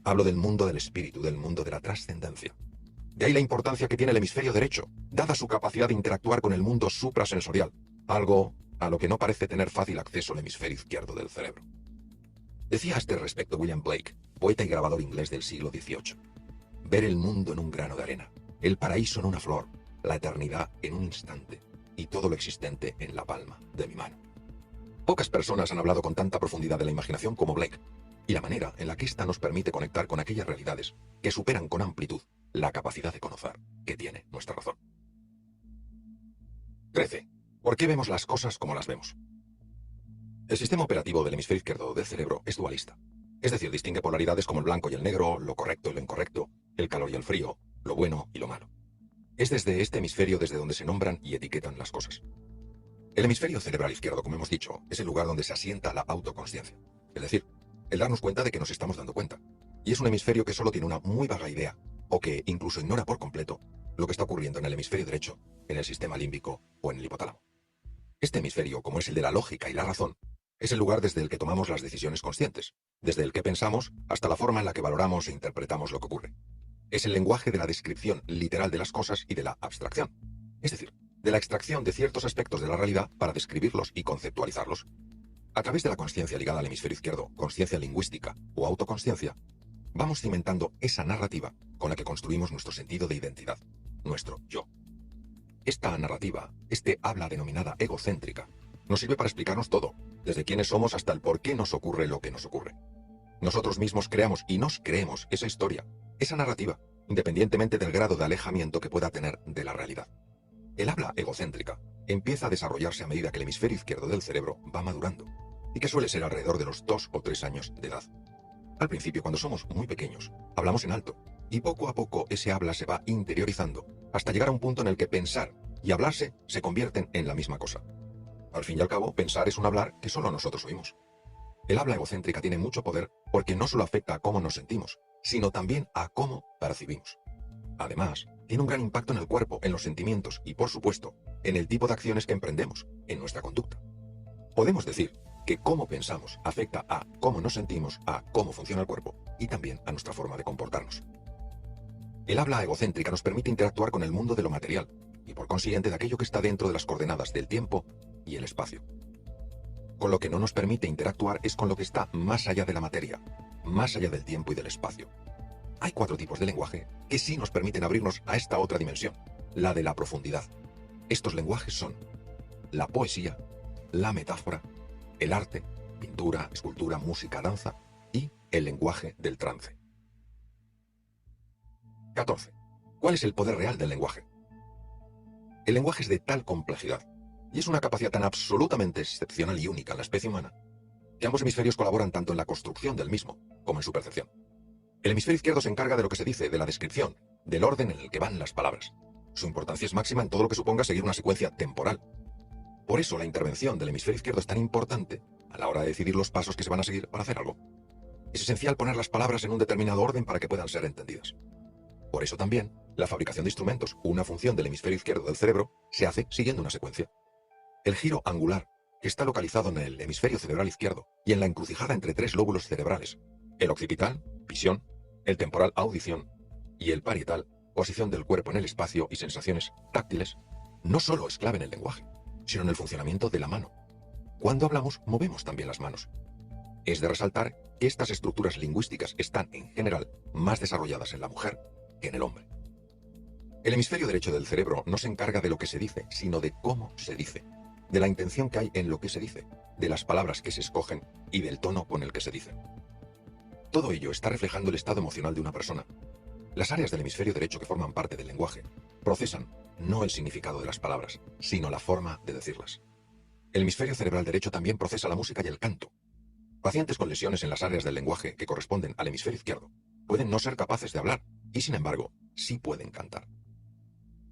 Hablo del mundo del espíritu, del mundo de la trascendencia. De ahí la importancia que tiene el hemisferio derecho, dada su capacidad de interactuar con el mundo suprasensorial, algo a lo que no parece tener fácil acceso el hemisferio izquierdo del cerebro. Decía a este respecto William Blake, poeta y grabador inglés del siglo XVIII. Ver el mundo en un grano de arena, el paraíso en una flor, la eternidad en un instante, y todo lo existente en la palma de mi mano. Pocas personas han hablado con tanta profundidad de la imaginación como Blake, y la manera en la que ésta nos permite conectar con aquellas realidades que superan con amplitud la capacidad de conocer que tiene nuestra razón. 13. ¿Por qué vemos las cosas como las vemos? El sistema operativo del hemisferio izquierdo del cerebro es dualista, es decir, distingue polaridades como el blanco y el negro, lo correcto y lo incorrecto, el calor y el frío, lo bueno y lo malo. Es desde este hemisferio desde donde se nombran y etiquetan las cosas. El hemisferio cerebral izquierdo, como hemos dicho, es el lugar donde se asienta la autoconsciencia, es decir, el darnos cuenta de que nos estamos dando cuenta. y es un hemisferio que solo tiene una muy vaga idea, o que incluso ignora por completo, lo que está ocurriendo en el hemisferio derecho, en el sistema límbico o en el hipotálamo. Este hemisferio, como es el de la lógica y la razón, es el lugar desde el que tomamos las decisiones conscientes, desde el que pensamos hasta la forma en la que valoramos e interpretamos lo que ocurre. Es el lenguaje de la descripción literal de las cosas y de la abstracción, es decir, de la extracción de ciertos aspectos de la realidad para describirlos y conceptualizarlos. A través de la consciencia ligada al hemisferio izquierdo, consciencia lingüística o autoconsciencia, vamos cimentando esa narrativa con la que construimos nuestro sentido de identidad, nuestro yo. Esta narrativa, este habla denominada egocéntrica, nos sirve para explicarnos todo, desde quiénes somos hasta el por qué nos ocurre lo que nos ocurre. Nosotros mismos creamos y nos creemos esa historia, esa narrativa, independientemente del grado de alejamiento que pueda tener de la realidad. El habla egocéntrica empieza a desarrollarse a medida que el hemisferio izquierdo del cerebro va madurando, y que suele ser alrededor de los 2 o 3 años de edad. Al principio, cuando somos muy pequeños, hablamos en alto, y poco a poco ese habla se va interiorizando, hasta llegar a un punto en el que pensar y hablarse se convierten en la misma cosa. Al fin y al cabo, pensar es un hablar que solo nosotros oímos. El habla egocéntrica tiene mucho poder porque no solo afecta a cómo nos sentimos, sino también a cómo percibimos. Además, tiene un gran impacto en el cuerpo, en los sentimientos y, por supuesto, en el tipo de acciones que emprendemos, en nuestra conducta. Podemos decir que cómo pensamos afecta a cómo nos sentimos, a cómo funciona el cuerpo y también a nuestra forma de comportarnos. El habla egocéntrica nos permite interactuar con el mundo de lo material y, por consiguiente, de aquello que está dentro de las coordenadas del tiempo y el espacio. Con lo que no nos permite interactuar es con lo que está más allá de la materia, más allá del tiempo y del espacio. Hay 4 tipos de lenguaje que sí nos permiten abrirnos a esta otra dimensión, la de la profundidad. Estos lenguajes son la poesía, la metáfora, el arte, pintura, escultura, música, danza y el lenguaje del trance. 14. ¿Cuál es el poder real del lenguaje? El lenguaje es de tal complejidad y es una capacidad tan absolutamente excepcional y única en la especie humana que ambos hemisferios colaboran tanto en la construcción del mismo como en su percepción. El hemisferio izquierdo se encarga de lo que se dice, de la descripción, del orden en el que van las palabras. Su importancia es máxima en todo lo que suponga seguir una secuencia temporal. Por eso la intervención del hemisferio izquierdo es tan importante a la hora de decidir los pasos que se van a seguir para hacer algo. Es esencial poner las palabras en un determinado orden para que puedan ser entendidas. Por eso también, la fabricación de instrumentos, una función del hemisferio izquierdo del cerebro, se hace siguiendo una secuencia. El giro angular, que está localizado en el hemisferio cerebral izquierdo y en la encrucijada entre 3 lóbulos cerebrales, el occipital, visión, el temporal, audición, y el parietal, posición del cuerpo en el espacio y sensaciones táctiles, no solo es clave en el lenguaje, sino en el funcionamiento de la mano. Cuando hablamos, movemos también las manos. Es de resaltar que estas estructuras lingüísticas están, en general, más desarrolladas en la mujer que en el hombre. El hemisferio derecho del cerebro no se encarga de lo que se dice, sino de cómo se dice, de la intención que hay en lo que se dice, de las palabras que se escogen y del tono con el que se dicen. Todo ello está reflejando el estado emocional de una persona. Las áreas del hemisferio derecho que forman parte del lenguaje procesan no el significado de las palabras, sino la forma de decirlas. El hemisferio cerebral derecho también procesa la música y el canto. Pacientes con lesiones en las áreas del lenguaje que corresponden al hemisferio izquierdo pueden no ser capaces de hablar y, sin embargo, sí pueden cantar.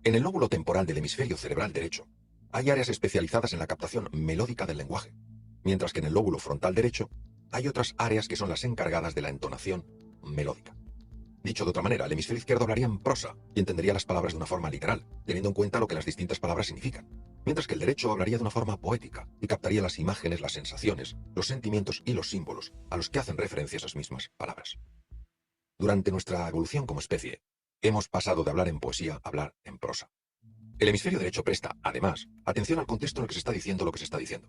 En el lóbulo temporal del hemisferio cerebral derecho hay áreas especializadas en la captación melódica del lenguaje, mientras que en el lóbulo frontal derecho hay otras áreas que son las encargadas de la entonación melódica. Dicho de otra manera, el hemisferio izquierdo hablaría en prosa y entendería las palabras de una forma literal, teniendo en cuenta lo que las distintas palabras significan, mientras que el derecho hablaría de una forma poética y captaría las imágenes, las sensaciones, los sentimientos y los símbolos a los que hacen referencia esas mismas palabras. Durante nuestra evolución como especie, hemos pasado de hablar en poesía a hablar en prosa. El hemisferio derecho presta, además, atención al contexto en el que se está diciendo lo que se está diciendo.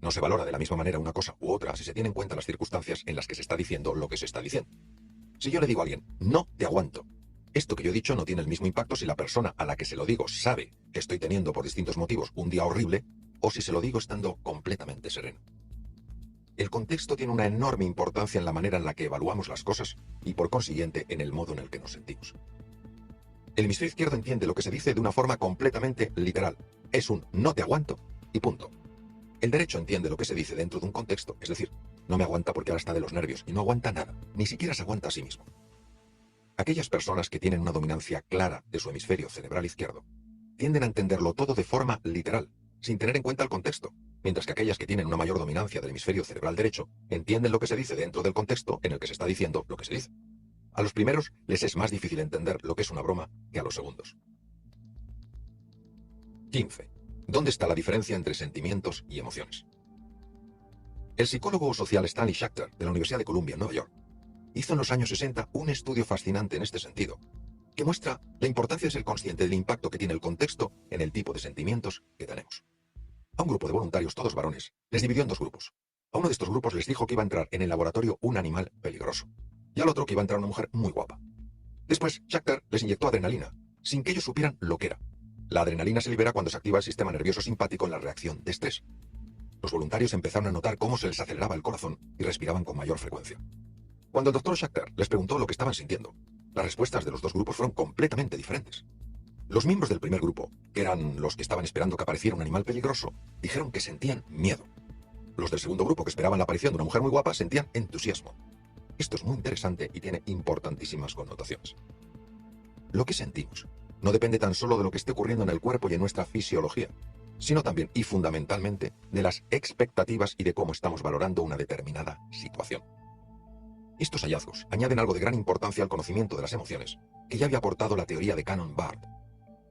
No se valora de la misma manera una cosa u otra si se tiene en cuenta las circunstancias en las que se está diciendo lo que se está diciendo. Si yo le digo a alguien, no te aguanto, esto que yo he dicho no tiene el mismo impacto si la persona a la que se lo digo sabe que estoy teniendo por distintos motivos un día horrible o si se lo digo estando completamente sereno. El contexto tiene una enorme importancia en la manera en la que evaluamos las cosas y, por consiguiente, en el modo en el que nos sentimos. El hemisferio izquierdo entiende lo que se dice de una forma completamente literal. Es un no te aguanto y punto. El derecho entiende lo que se dice dentro de un contexto, es decir, no me aguanta porque ahora está de los nervios y no aguanta nada, ni siquiera se aguanta a sí mismo. Aquellas personas que tienen una dominancia clara de su hemisferio cerebral izquierdo tienden a entenderlo todo de forma literal, sin tener en cuenta el contexto, mientras que aquellas que tienen una mayor dominancia del hemisferio cerebral derecho entienden lo que se dice dentro del contexto en el que se está diciendo lo que se dice. A los primeros les es más difícil entender lo que es una broma que a los segundos. 15. ¿Dónde está la diferencia entre sentimientos y emociones? El psicólogo social Stanley Schachter, de la Universidad de Columbia en Nueva York, hizo en los años 60 un estudio fascinante en este sentido, que muestra la importancia de ser consciente del impacto que tiene el contexto en el tipo de sentimientos que tenemos. A un grupo de voluntarios, todos varones, les dividió en dos grupos. A uno de estos grupos les dijo que iba a entrar en el laboratorio un animal peligroso, y al otro que iba a entrar una mujer muy guapa. Después, Schachter les inyectó adrenalina, sin que ellos supieran lo que era. La adrenalina se libera cuando se activa el sistema nervioso simpático en la reacción de estrés. Los voluntarios empezaron a notar cómo se les aceleraba el corazón y respiraban con mayor frecuencia. Cuando el doctor Schachter les preguntó lo que estaban sintiendo, las respuestas de los dos grupos fueron completamente diferentes. Los miembros del primer grupo, que eran los que estaban esperando que apareciera un animal peligroso, dijeron que sentían miedo. Los del segundo grupo, que esperaban la aparición de una mujer muy guapa, sentían entusiasmo. Esto es muy interesante y tiene importantísimas connotaciones. Lo que sentimos no depende tan solo de lo que esté ocurriendo en el cuerpo y en nuestra fisiología, sino también y fundamentalmente de las expectativas y de cómo estamos valorando una determinada situación. Estos hallazgos añaden algo de gran importancia al conocimiento de las emociones, que ya había aportado la teoría de Cannon-Bard.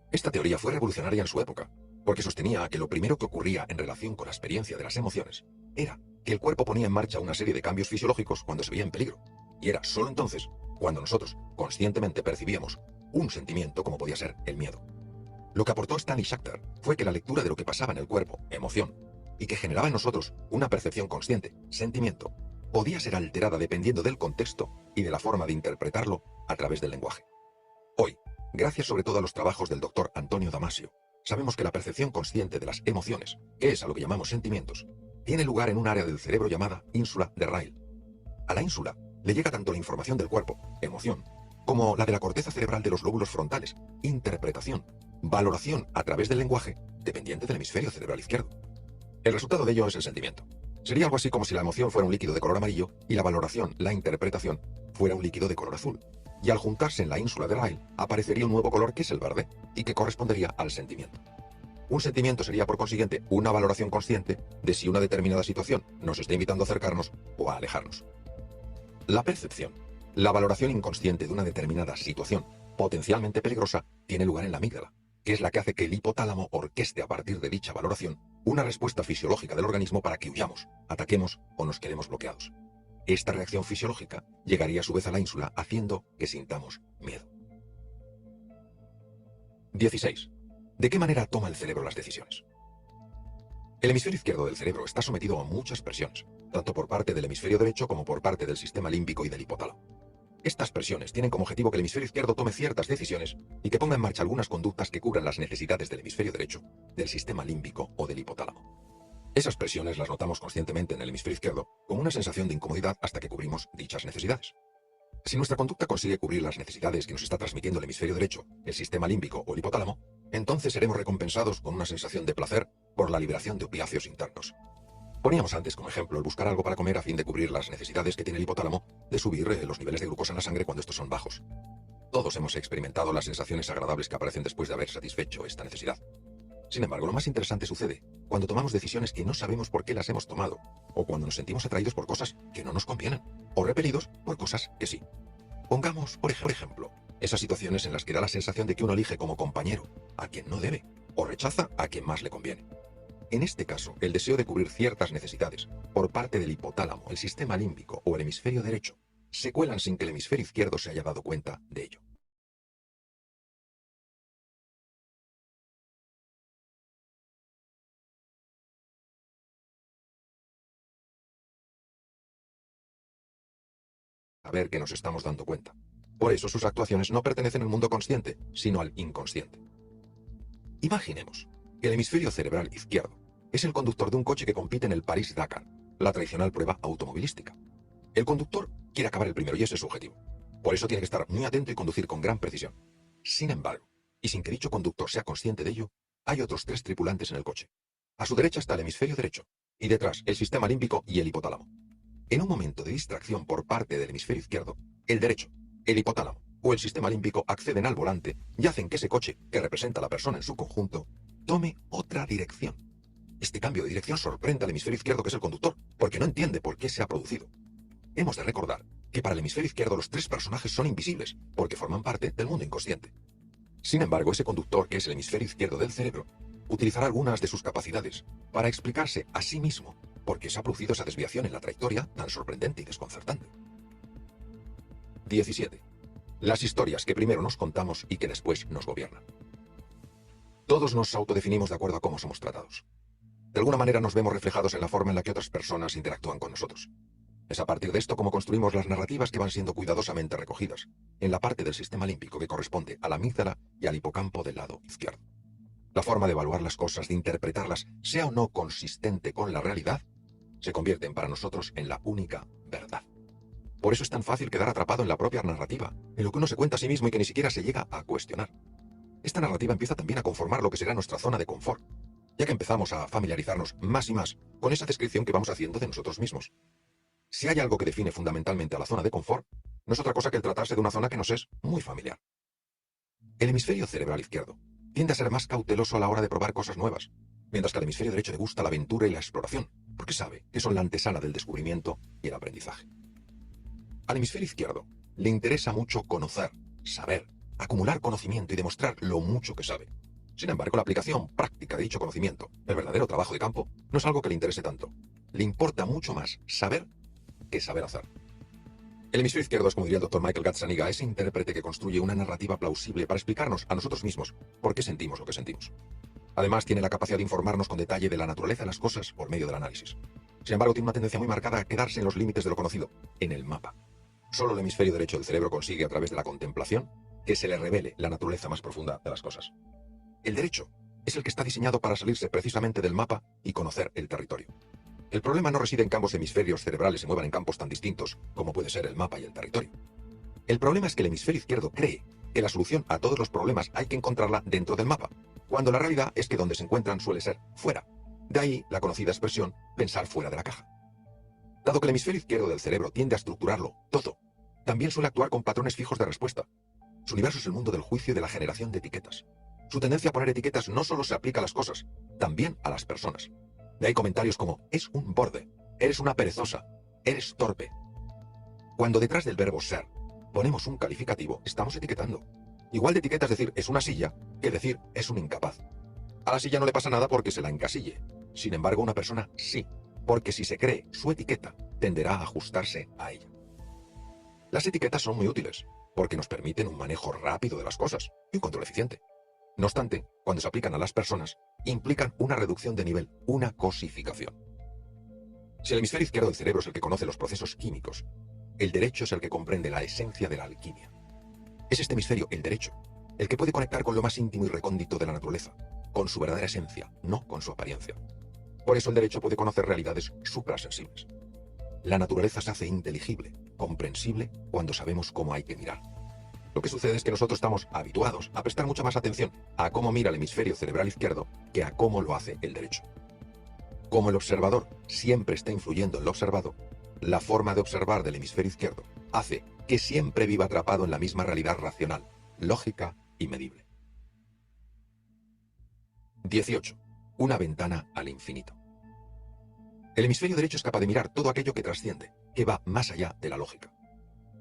Esta teoría fue revolucionaria en su época, porque sostenía que lo primero que ocurría en relación con la experiencia de las emociones era que el cuerpo ponía en marcha una serie de cambios fisiológicos cuando se veía en peligro, y era solo entonces cuando nosotros conscientemente percibíamos un sentimiento como podía ser el miedo. Lo que aportó Stanley Schachter fue que la lectura de lo que pasaba en el cuerpo, emoción, y que generaba en nosotros una percepción consciente, sentimiento, podía ser alterada dependiendo del contexto y de la forma de interpretarlo a través del lenguaje. Hoy, gracias sobre todo a los trabajos del doctor Antonio Damasio, sabemos que la percepción consciente de las emociones, que es a lo que llamamos sentimientos, tiene lugar en un área del cerebro llamada ínsula de Ryle. A la ínsula le llega tanto la información del cuerpo, emoción, como la de la corteza cerebral de los lóbulos frontales, interpretación, valoración a través del lenguaje, dependiente del hemisferio cerebral izquierdo. El resultado de ello es el sentimiento. Sería algo así como si la emoción fuera un líquido de color amarillo y la valoración, la interpretación, fuera un líquido de color azul. Y al juntarse en la ínsula de Ryle, aparecería un nuevo color que es el verde y que correspondería al sentimiento. Un sentimiento sería, por consiguiente, una valoración consciente de si una determinada situación nos está invitando a acercarnos o a alejarnos. La percepción, la valoración inconsciente de una determinada situación potencialmente peligrosa, tiene lugar en la amígdala, que es la que hace que el hipotálamo orqueste a partir de dicha valoración una respuesta fisiológica del organismo para que huyamos, ataquemos o nos quedemos bloqueados. Esta reacción fisiológica llegaría a su vez a la ínsula haciendo que sintamos miedo. 16. ¿De qué manera toma el cerebro las decisiones? El hemisferio izquierdo del cerebro está sometido a muchas presiones, tanto por parte del hemisferio derecho como por parte del sistema límbico y del hipotálamo. Estas presiones tienen como objetivo que el hemisferio izquierdo tome ciertas decisiones y que ponga en marcha algunas conductas que cubran las necesidades del hemisferio derecho, del sistema límbico o del hipotálamo. Esas presiones las notamos conscientemente en el hemisferio izquierdo como una sensación de incomodidad hasta que cubrimos dichas necesidades. Si nuestra conducta consigue cubrir las necesidades que nos está transmitiendo el hemisferio derecho, el sistema límbico o el hipotálamo, entonces seremos recompensados con una sensación de placer por la liberación de opiáceos internos. Poníamos antes como ejemplo el buscar algo para comer a fin de cubrir las necesidades que tiene el hipotálamo de subir los niveles de glucosa en la sangre cuando estos son bajos. Todos hemos experimentado las sensaciones agradables que aparecen después de haber satisfecho esta necesidad. Sin embargo, lo más interesante sucede cuando tomamos decisiones que no sabemos por qué las hemos tomado, o cuando nos sentimos atraídos por cosas que no nos convienen, o repelidos por cosas que sí. Pongamos, por ejemplo, esas situaciones en las que da la sensación de que uno elige como compañero a quien no debe, o rechaza a quien más le conviene. En este caso, el deseo de cubrir ciertas necesidades por parte del hipotálamo, el sistema límbico o el hemisferio derecho se cuelan sin que el hemisferio izquierdo se haya dado cuenta de ello. A ver que nos estamos dando cuenta. Por eso sus actuaciones no pertenecen al mundo consciente, sino al inconsciente. Imaginemos que el hemisferio cerebral izquierdo es el conductor de un coche que compite en el París-Dakar, la tradicional prueba automovilística. El conductor quiere acabar el primero y ese es su objetivo. Por eso tiene que estar muy atento y conducir con gran precisión. Sin embargo, y sin que dicho conductor sea consciente de ello, hay otros 3 tripulantes en el coche. A su derecha está el hemisferio derecho, y detrás el sistema límbico y el hipotálamo. En un momento de distracción por parte del hemisferio izquierdo, el derecho, el hipotálamo o el sistema límbico acceden al volante y hacen que ese coche, que representa a la persona en su conjunto, tome otra dirección. Este cambio de dirección sorprende al hemisferio izquierdo, que es el conductor, porque no entiende por qué se ha producido. Hemos de recordar que para el hemisferio izquierdo los tres personajes son invisibles, porque forman parte del mundo inconsciente. Sin embargo, ese conductor, que es el hemisferio izquierdo del cerebro, utilizará algunas de sus capacidades para explicarse a sí mismo por qué se ha producido esa desviación en la trayectoria tan sorprendente y desconcertante. 17. Las historias que primero nos contamos y que después nos gobiernan. Todos nos autodefinimos de acuerdo a cómo somos tratados. De alguna manera nos vemos reflejados en la forma en la que otras personas interactúan con nosotros. Es a partir de esto como construimos las narrativas que van siendo cuidadosamente recogidas en la parte del sistema límbico que corresponde a la amígdala y al hipocampo del lado izquierdo. La forma de evaluar las cosas, de interpretarlas, sea o no consistente con la realidad, se convierten para nosotros en la única verdad. Por eso es tan fácil quedar atrapado en la propia narrativa, en lo que uno se cuenta a sí mismo y que ni siquiera se llega a cuestionar. Esta narrativa empieza también a conformar lo que será nuestra zona de confort, ya que empezamos a familiarizarnos más y más con esa descripción que vamos haciendo de nosotros mismos. Si hay algo que define fundamentalmente a la zona de confort, no es otra cosa que el tratarse de una zona que nos es muy familiar. El hemisferio cerebral izquierdo tiende a ser más cauteloso a la hora de probar cosas nuevas, mientras que al hemisferio derecho le gusta la aventura y la exploración, porque sabe que son la antesala del descubrimiento y el aprendizaje. Al hemisferio izquierdo le interesa mucho conocer, saber, acumular conocimiento y demostrar lo mucho que sabe. Sin embargo, la aplicación práctica de dicho conocimiento, el verdadero trabajo de campo, no es algo que le interese tanto. Le importa mucho más saber que saber hacer. El hemisferio izquierdo es, como diría el Dr. Michael Gazzaniga, ese intérprete que construye una narrativa plausible para explicarnos a nosotros mismos por qué sentimos lo que sentimos. Además, tiene la capacidad de informarnos con detalle de la naturaleza de las cosas por medio del análisis. Sin embargo, tiene una tendencia muy marcada a quedarse en los límites de lo conocido, en el mapa. Solo el hemisferio derecho del cerebro consigue, a través de la contemplación, que se le revele la naturaleza más profunda de las cosas. El derecho es el que está diseñado para salirse precisamente del mapa y conocer el territorio. El problema no reside en que ambos hemisferios cerebrales se muevan en campos tan distintos como puede ser el mapa y el territorio. El problema es que el hemisferio izquierdo cree que la solución a todos los problemas hay que encontrarla dentro del mapa, cuando la realidad es que donde se encuentran suele ser fuera. De ahí la conocida expresión pensar fuera de la caja. Dado que el hemisferio izquierdo del cerebro tiende a estructurarlo todo, también suele actuar con patrones fijos de respuesta. Su universo es el mundo del juicio y de la generación de etiquetas. Su tendencia a poner etiquetas no solo se aplica a las cosas, también a las personas. De ahí comentarios como, es un borde, eres una perezosa, eres torpe. Cuando detrás del verbo ser ponemos un calificativo, estamos etiquetando. Igual de etiqueta es decir, es una silla, que decir, es un incapaz. A la silla no le pasa nada porque se la encasille. Sin embargo, a una persona sí, porque si se cree su etiqueta, tenderá a ajustarse a ella. Las etiquetas son muy útiles, porque nos permiten un manejo rápido de las cosas y un control eficiente. No obstante, cuando se aplican a las personas, implican una reducción de nivel, una cosificación. Si el hemisferio izquierdo del cerebro es el que conoce los procesos químicos, el derecho es el que comprende la esencia de la alquimia. Es este hemisferio, el derecho, el que puede conectar con lo más íntimo y recóndito de la naturaleza, con su verdadera esencia, no con su apariencia. Por eso el derecho puede conocer realidades suprasensibles. La naturaleza se hace inteligible, comprensible, cuando sabemos cómo hay que mirar. Lo que sucede es que nosotros estamos habituados a prestar mucha más atención a cómo mira el hemisferio cerebral izquierdo que a cómo lo hace el derecho. Como el observador siempre está influyendo en lo observado, la forma de observar del hemisferio izquierdo hace que siempre viva atrapado en la misma realidad racional, lógica y medible. 18. Una ventana al infinito. El hemisferio derecho es capaz de mirar todo aquello que trasciende, que va más allá de la lógica.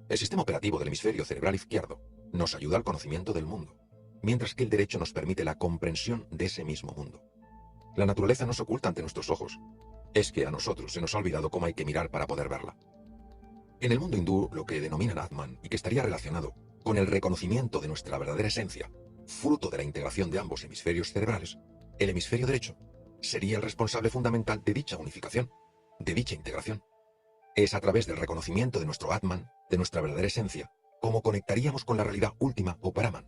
El sistema operativo del hemisferio cerebral izquierdo nos ayuda al conocimiento del mundo, mientras que el derecho nos permite la comprensión de ese mismo mundo. La naturaleza no se oculta ante nuestros ojos. Es que a nosotros se nos ha olvidado cómo hay que mirar para poder verla. En el mundo hindú, lo que denominan Atman, y que estaría relacionado con el reconocimiento de nuestra verdadera esencia, fruto de la integración de ambos hemisferios cerebrales, el hemisferio derecho sería el responsable fundamental de dicha unificación, de dicha integración. Es a través del reconocimiento de nuestro Atman, de nuestra verdadera esencia, como conectaríamos con la realidad última o Brahman.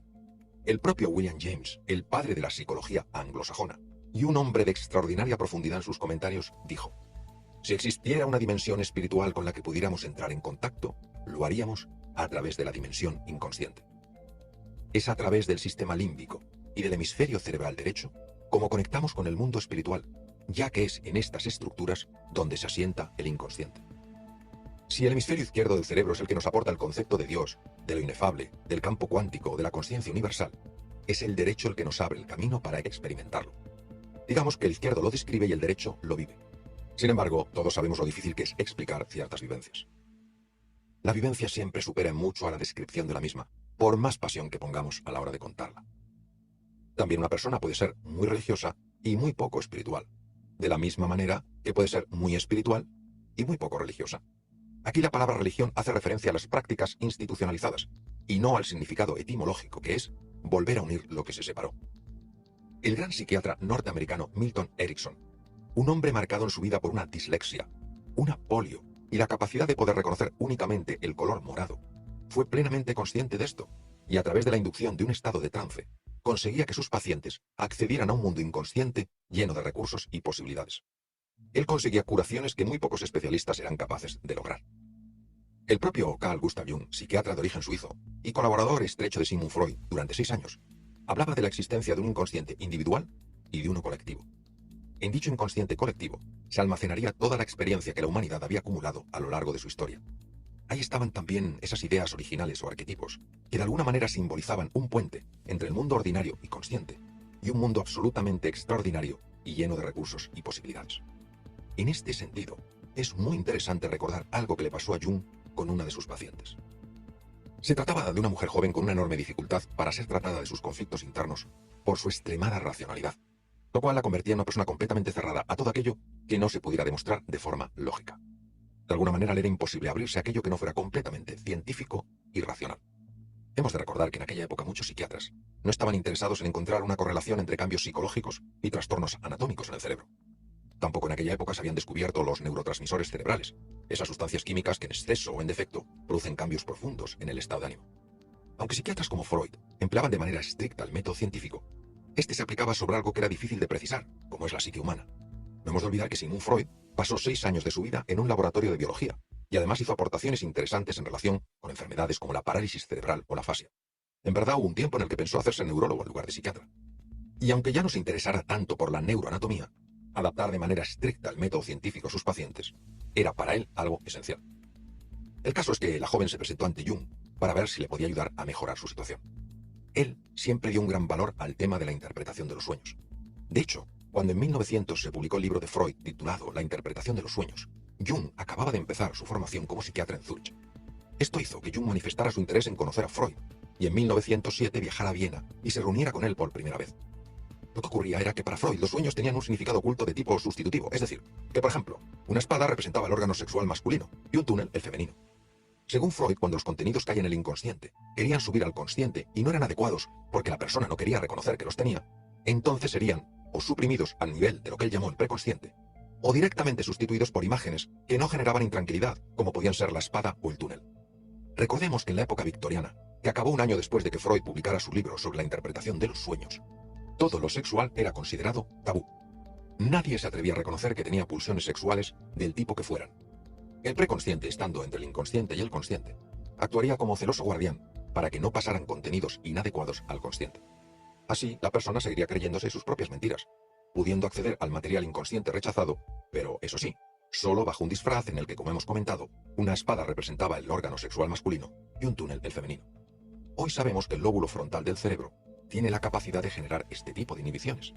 El propio William James, el padre de la psicología anglosajona, y un hombre de extraordinaria profundidad en sus comentarios, dijo: si existiera una dimensión espiritual con la que pudiéramos entrar en contacto, lo haríamos a través de la dimensión inconsciente. Es a través del sistema límbico y del hemisferio cerebral derecho como conectamos con el mundo espiritual, ya que es en estas estructuras donde se asienta el inconsciente. Si el hemisferio izquierdo del cerebro es el que nos aporta el concepto de Dios, de lo inefable, del campo cuántico o de la conciencia universal, es el derecho el que nos abre el camino para experimentarlo. Digamos que el izquierdo lo describe y el derecho lo vive. Sin embargo, todos sabemos lo difícil que es explicar ciertas vivencias. La vivencia siempre supera en mucho a la descripción de la misma, por más pasión que pongamos a la hora de contarla. También una persona puede ser muy religiosa y muy poco espiritual, de la misma manera que puede ser muy espiritual y muy poco religiosa. Aquí la palabra religión hace referencia a las prácticas institucionalizadas, y no al significado etimológico, que es volver a unir lo que se separó. El gran psiquiatra norteamericano Milton Erickson, un hombre marcado en su vida por una dislexia, una polio y la capacidad de poder reconocer únicamente el color morado, fue plenamente consciente de esto, y a través de la inducción de un estado de trance, conseguía que sus pacientes accedieran a un mundo inconsciente lleno de recursos y posibilidades. Él conseguía curaciones que muy pocos especialistas eran capaces de lograr. El propio Carl Gustav Jung, psiquiatra de origen suizo y colaborador estrecho de Sigmund Freud durante 6 años, hablaba de la existencia de un inconsciente individual y de uno colectivo. En dicho inconsciente colectivo se almacenaría toda la experiencia que la humanidad había acumulado a lo largo de su historia. Ahí estaban también esas ideas originales o arquetipos que de alguna manera simbolizaban un puente entre el mundo ordinario y consciente y un mundo absolutamente extraordinario y lleno de recursos y posibilidades. En este sentido, es muy interesante recordar algo que le pasó a Jung con una de sus pacientes. Se trataba de una mujer joven con una enorme dificultad para ser tratada de sus conflictos internos por su extremada racionalidad, lo cual la convertía en una persona completamente cerrada a todo aquello que no se pudiera demostrar de forma lógica. De alguna manera le era imposible abrirse a aquello que no fuera completamente científico y racional. Hemos de recordar que en aquella época muchos psiquiatras no estaban interesados en encontrar una correlación entre cambios psicológicos y trastornos anatómicos en el cerebro. Tampoco en aquella época se habían descubierto los neurotransmisores cerebrales, esas sustancias químicas que en exceso o en defecto producen cambios profundos en el estado de ánimo. Aunque psiquiatras como Freud empleaban de manera estricta el método científico, este se aplicaba sobre algo que era difícil de precisar, como es la psique humana. No hemos de olvidar que Sigmund Freud pasó 6 años de su vida en un laboratorio de biología y además hizo aportaciones interesantes en relación con enfermedades como la parálisis cerebral o la afasia. En verdad hubo un tiempo en el que pensó hacerse neurólogo en lugar de psiquiatra. Y aunque ya no se interesara tanto por la neuroanatomía, adaptar de manera estricta el método científico a sus pacientes era para él algo esencial. El caso es que la joven se presentó ante Jung para ver si le podía ayudar a mejorar su situación. Él siempre dio un gran valor al tema de la interpretación de los sueños. De hecho, cuando en 1900 se publicó el libro de Freud titulado La interpretación de los sueños, Jung acababa de empezar su formación como psiquiatra en Zurich. Esto hizo que Jung manifestara su interés en conocer a Freud y en 1907 viajara a Viena y se reuniera con él por primera vez. Lo que ocurría era que para Freud los sueños tenían un significado oculto de tipo sustitutivo, es decir, que por ejemplo, una espada representaba el órgano sexual masculino y un túnel el femenino. Según Freud, cuando los contenidos caen en el inconsciente, querían subir al consciente y no eran adecuados porque la persona no quería reconocer que los tenía, entonces serían o suprimidos al nivel de lo que él llamó el preconsciente, o directamente sustituidos por imágenes que no generaban intranquilidad, como podían ser la espada o el túnel. Recordemos que en la época victoriana, que acabó un año después de que Freud publicara su libro sobre la interpretación de los sueños, todo lo sexual era considerado tabú. Nadie se atrevía a reconocer que tenía pulsiones sexuales del tipo que fueran. El preconsciente, estando entre el inconsciente y el consciente, actuaría como celoso guardián para que no pasaran contenidos inadecuados al consciente. Así, la persona seguiría creyéndose sus propias mentiras, pudiendo acceder al material inconsciente rechazado, pero eso sí, solo bajo un disfraz en el que, como hemos comentado, una espada representaba el órgano sexual masculino y un túnel el femenino. Hoy sabemos que el lóbulo frontal del cerebro tiene la capacidad de generar este tipo de inhibiciones.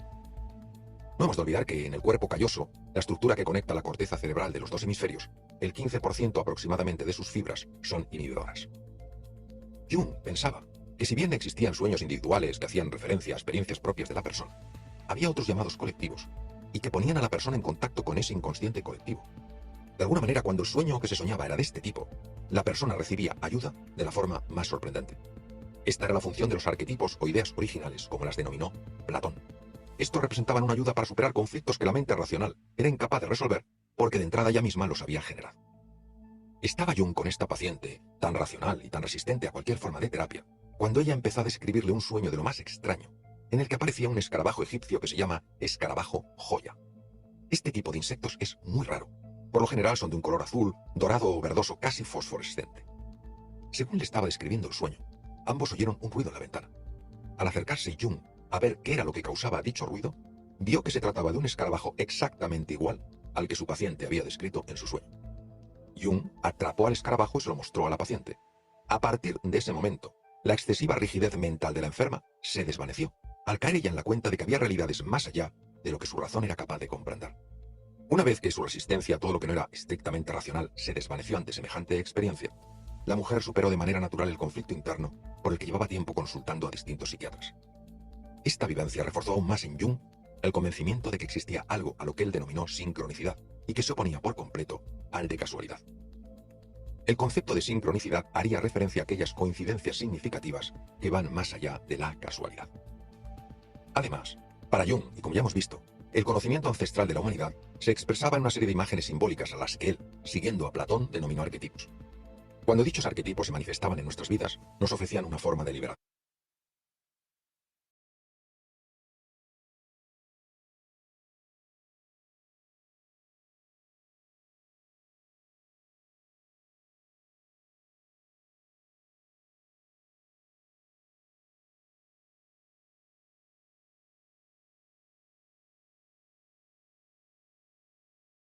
No hemos de olvidar que en el cuerpo calloso, la estructura que conecta la corteza cerebral de los dos hemisferios, el 15% aproximadamente de sus fibras son inhibidoras. Jung pensaba que si bien existían sueños individuales que hacían referencia a experiencias propias de la persona, había otros llamados colectivos, y que ponían a la persona en contacto con ese inconsciente colectivo. De alguna manera, cuando el sueño que se soñaba era de este tipo, la persona recibía ayuda de la forma más sorprendente. Esta era la función de los arquetipos o ideas originales, como las denominó Platón. Estos representaban una ayuda para superar conflictos que la mente racional era incapaz de resolver, porque de entrada ya misma los había generado. Estaba Jung con esta paciente, tan racional y tan resistente a cualquier forma de terapia, cuando ella empezó a describirle un sueño de lo más extraño, en el que aparecía un escarabajo egipcio que se llama escarabajo joya. Este tipo de insectos es muy raro. Por lo general son de un color azul, dorado o verdoso casi fosforescente. Según le estaba describiendo el sueño, ambos oyeron un ruido en la ventana. Al acercarse Jung a ver qué era lo que causaba dicho ruido, vio que se trataba de un escarabajo exactamente igual al que su paciente había descrito en su sueño. Jung atrapó al escarabajo y se lo mostró a la paciente. A partir de ese momento, la excesiva rigidez mental de la enferma se desvaneció, al caer ella en la cuenta de que había realidades más allá de lo que su razón era capaz de comprender. Una vez que su resistencia a todo lo que no era estrictamente racional se desvaneció ante semejante experiencia, la mujer superó de manera natural el conflicto interno por el que llevaba tiempo consultando a distintos psiquiatras. Esta vivencia reforzó aún más en Jung el convencimiento de que existía algo a lo que él denominó sincronicidad y que se oponía por completo al de casualidad. El concepto de sincronicidad haría referencia a aquellas coincidencias significativas que van más allá de la casualidad. Además, para Jung, y como ya hemos visto, el conocimiento ancestral de la humanidad se expresaba en una serie de imágenes simbólicas a las que él, siguiendo a Platón, denominó arquetipos. Cuando dichos arquetipos se manifestaban en nuestras vidas, nos ofrecían una forma de liberación.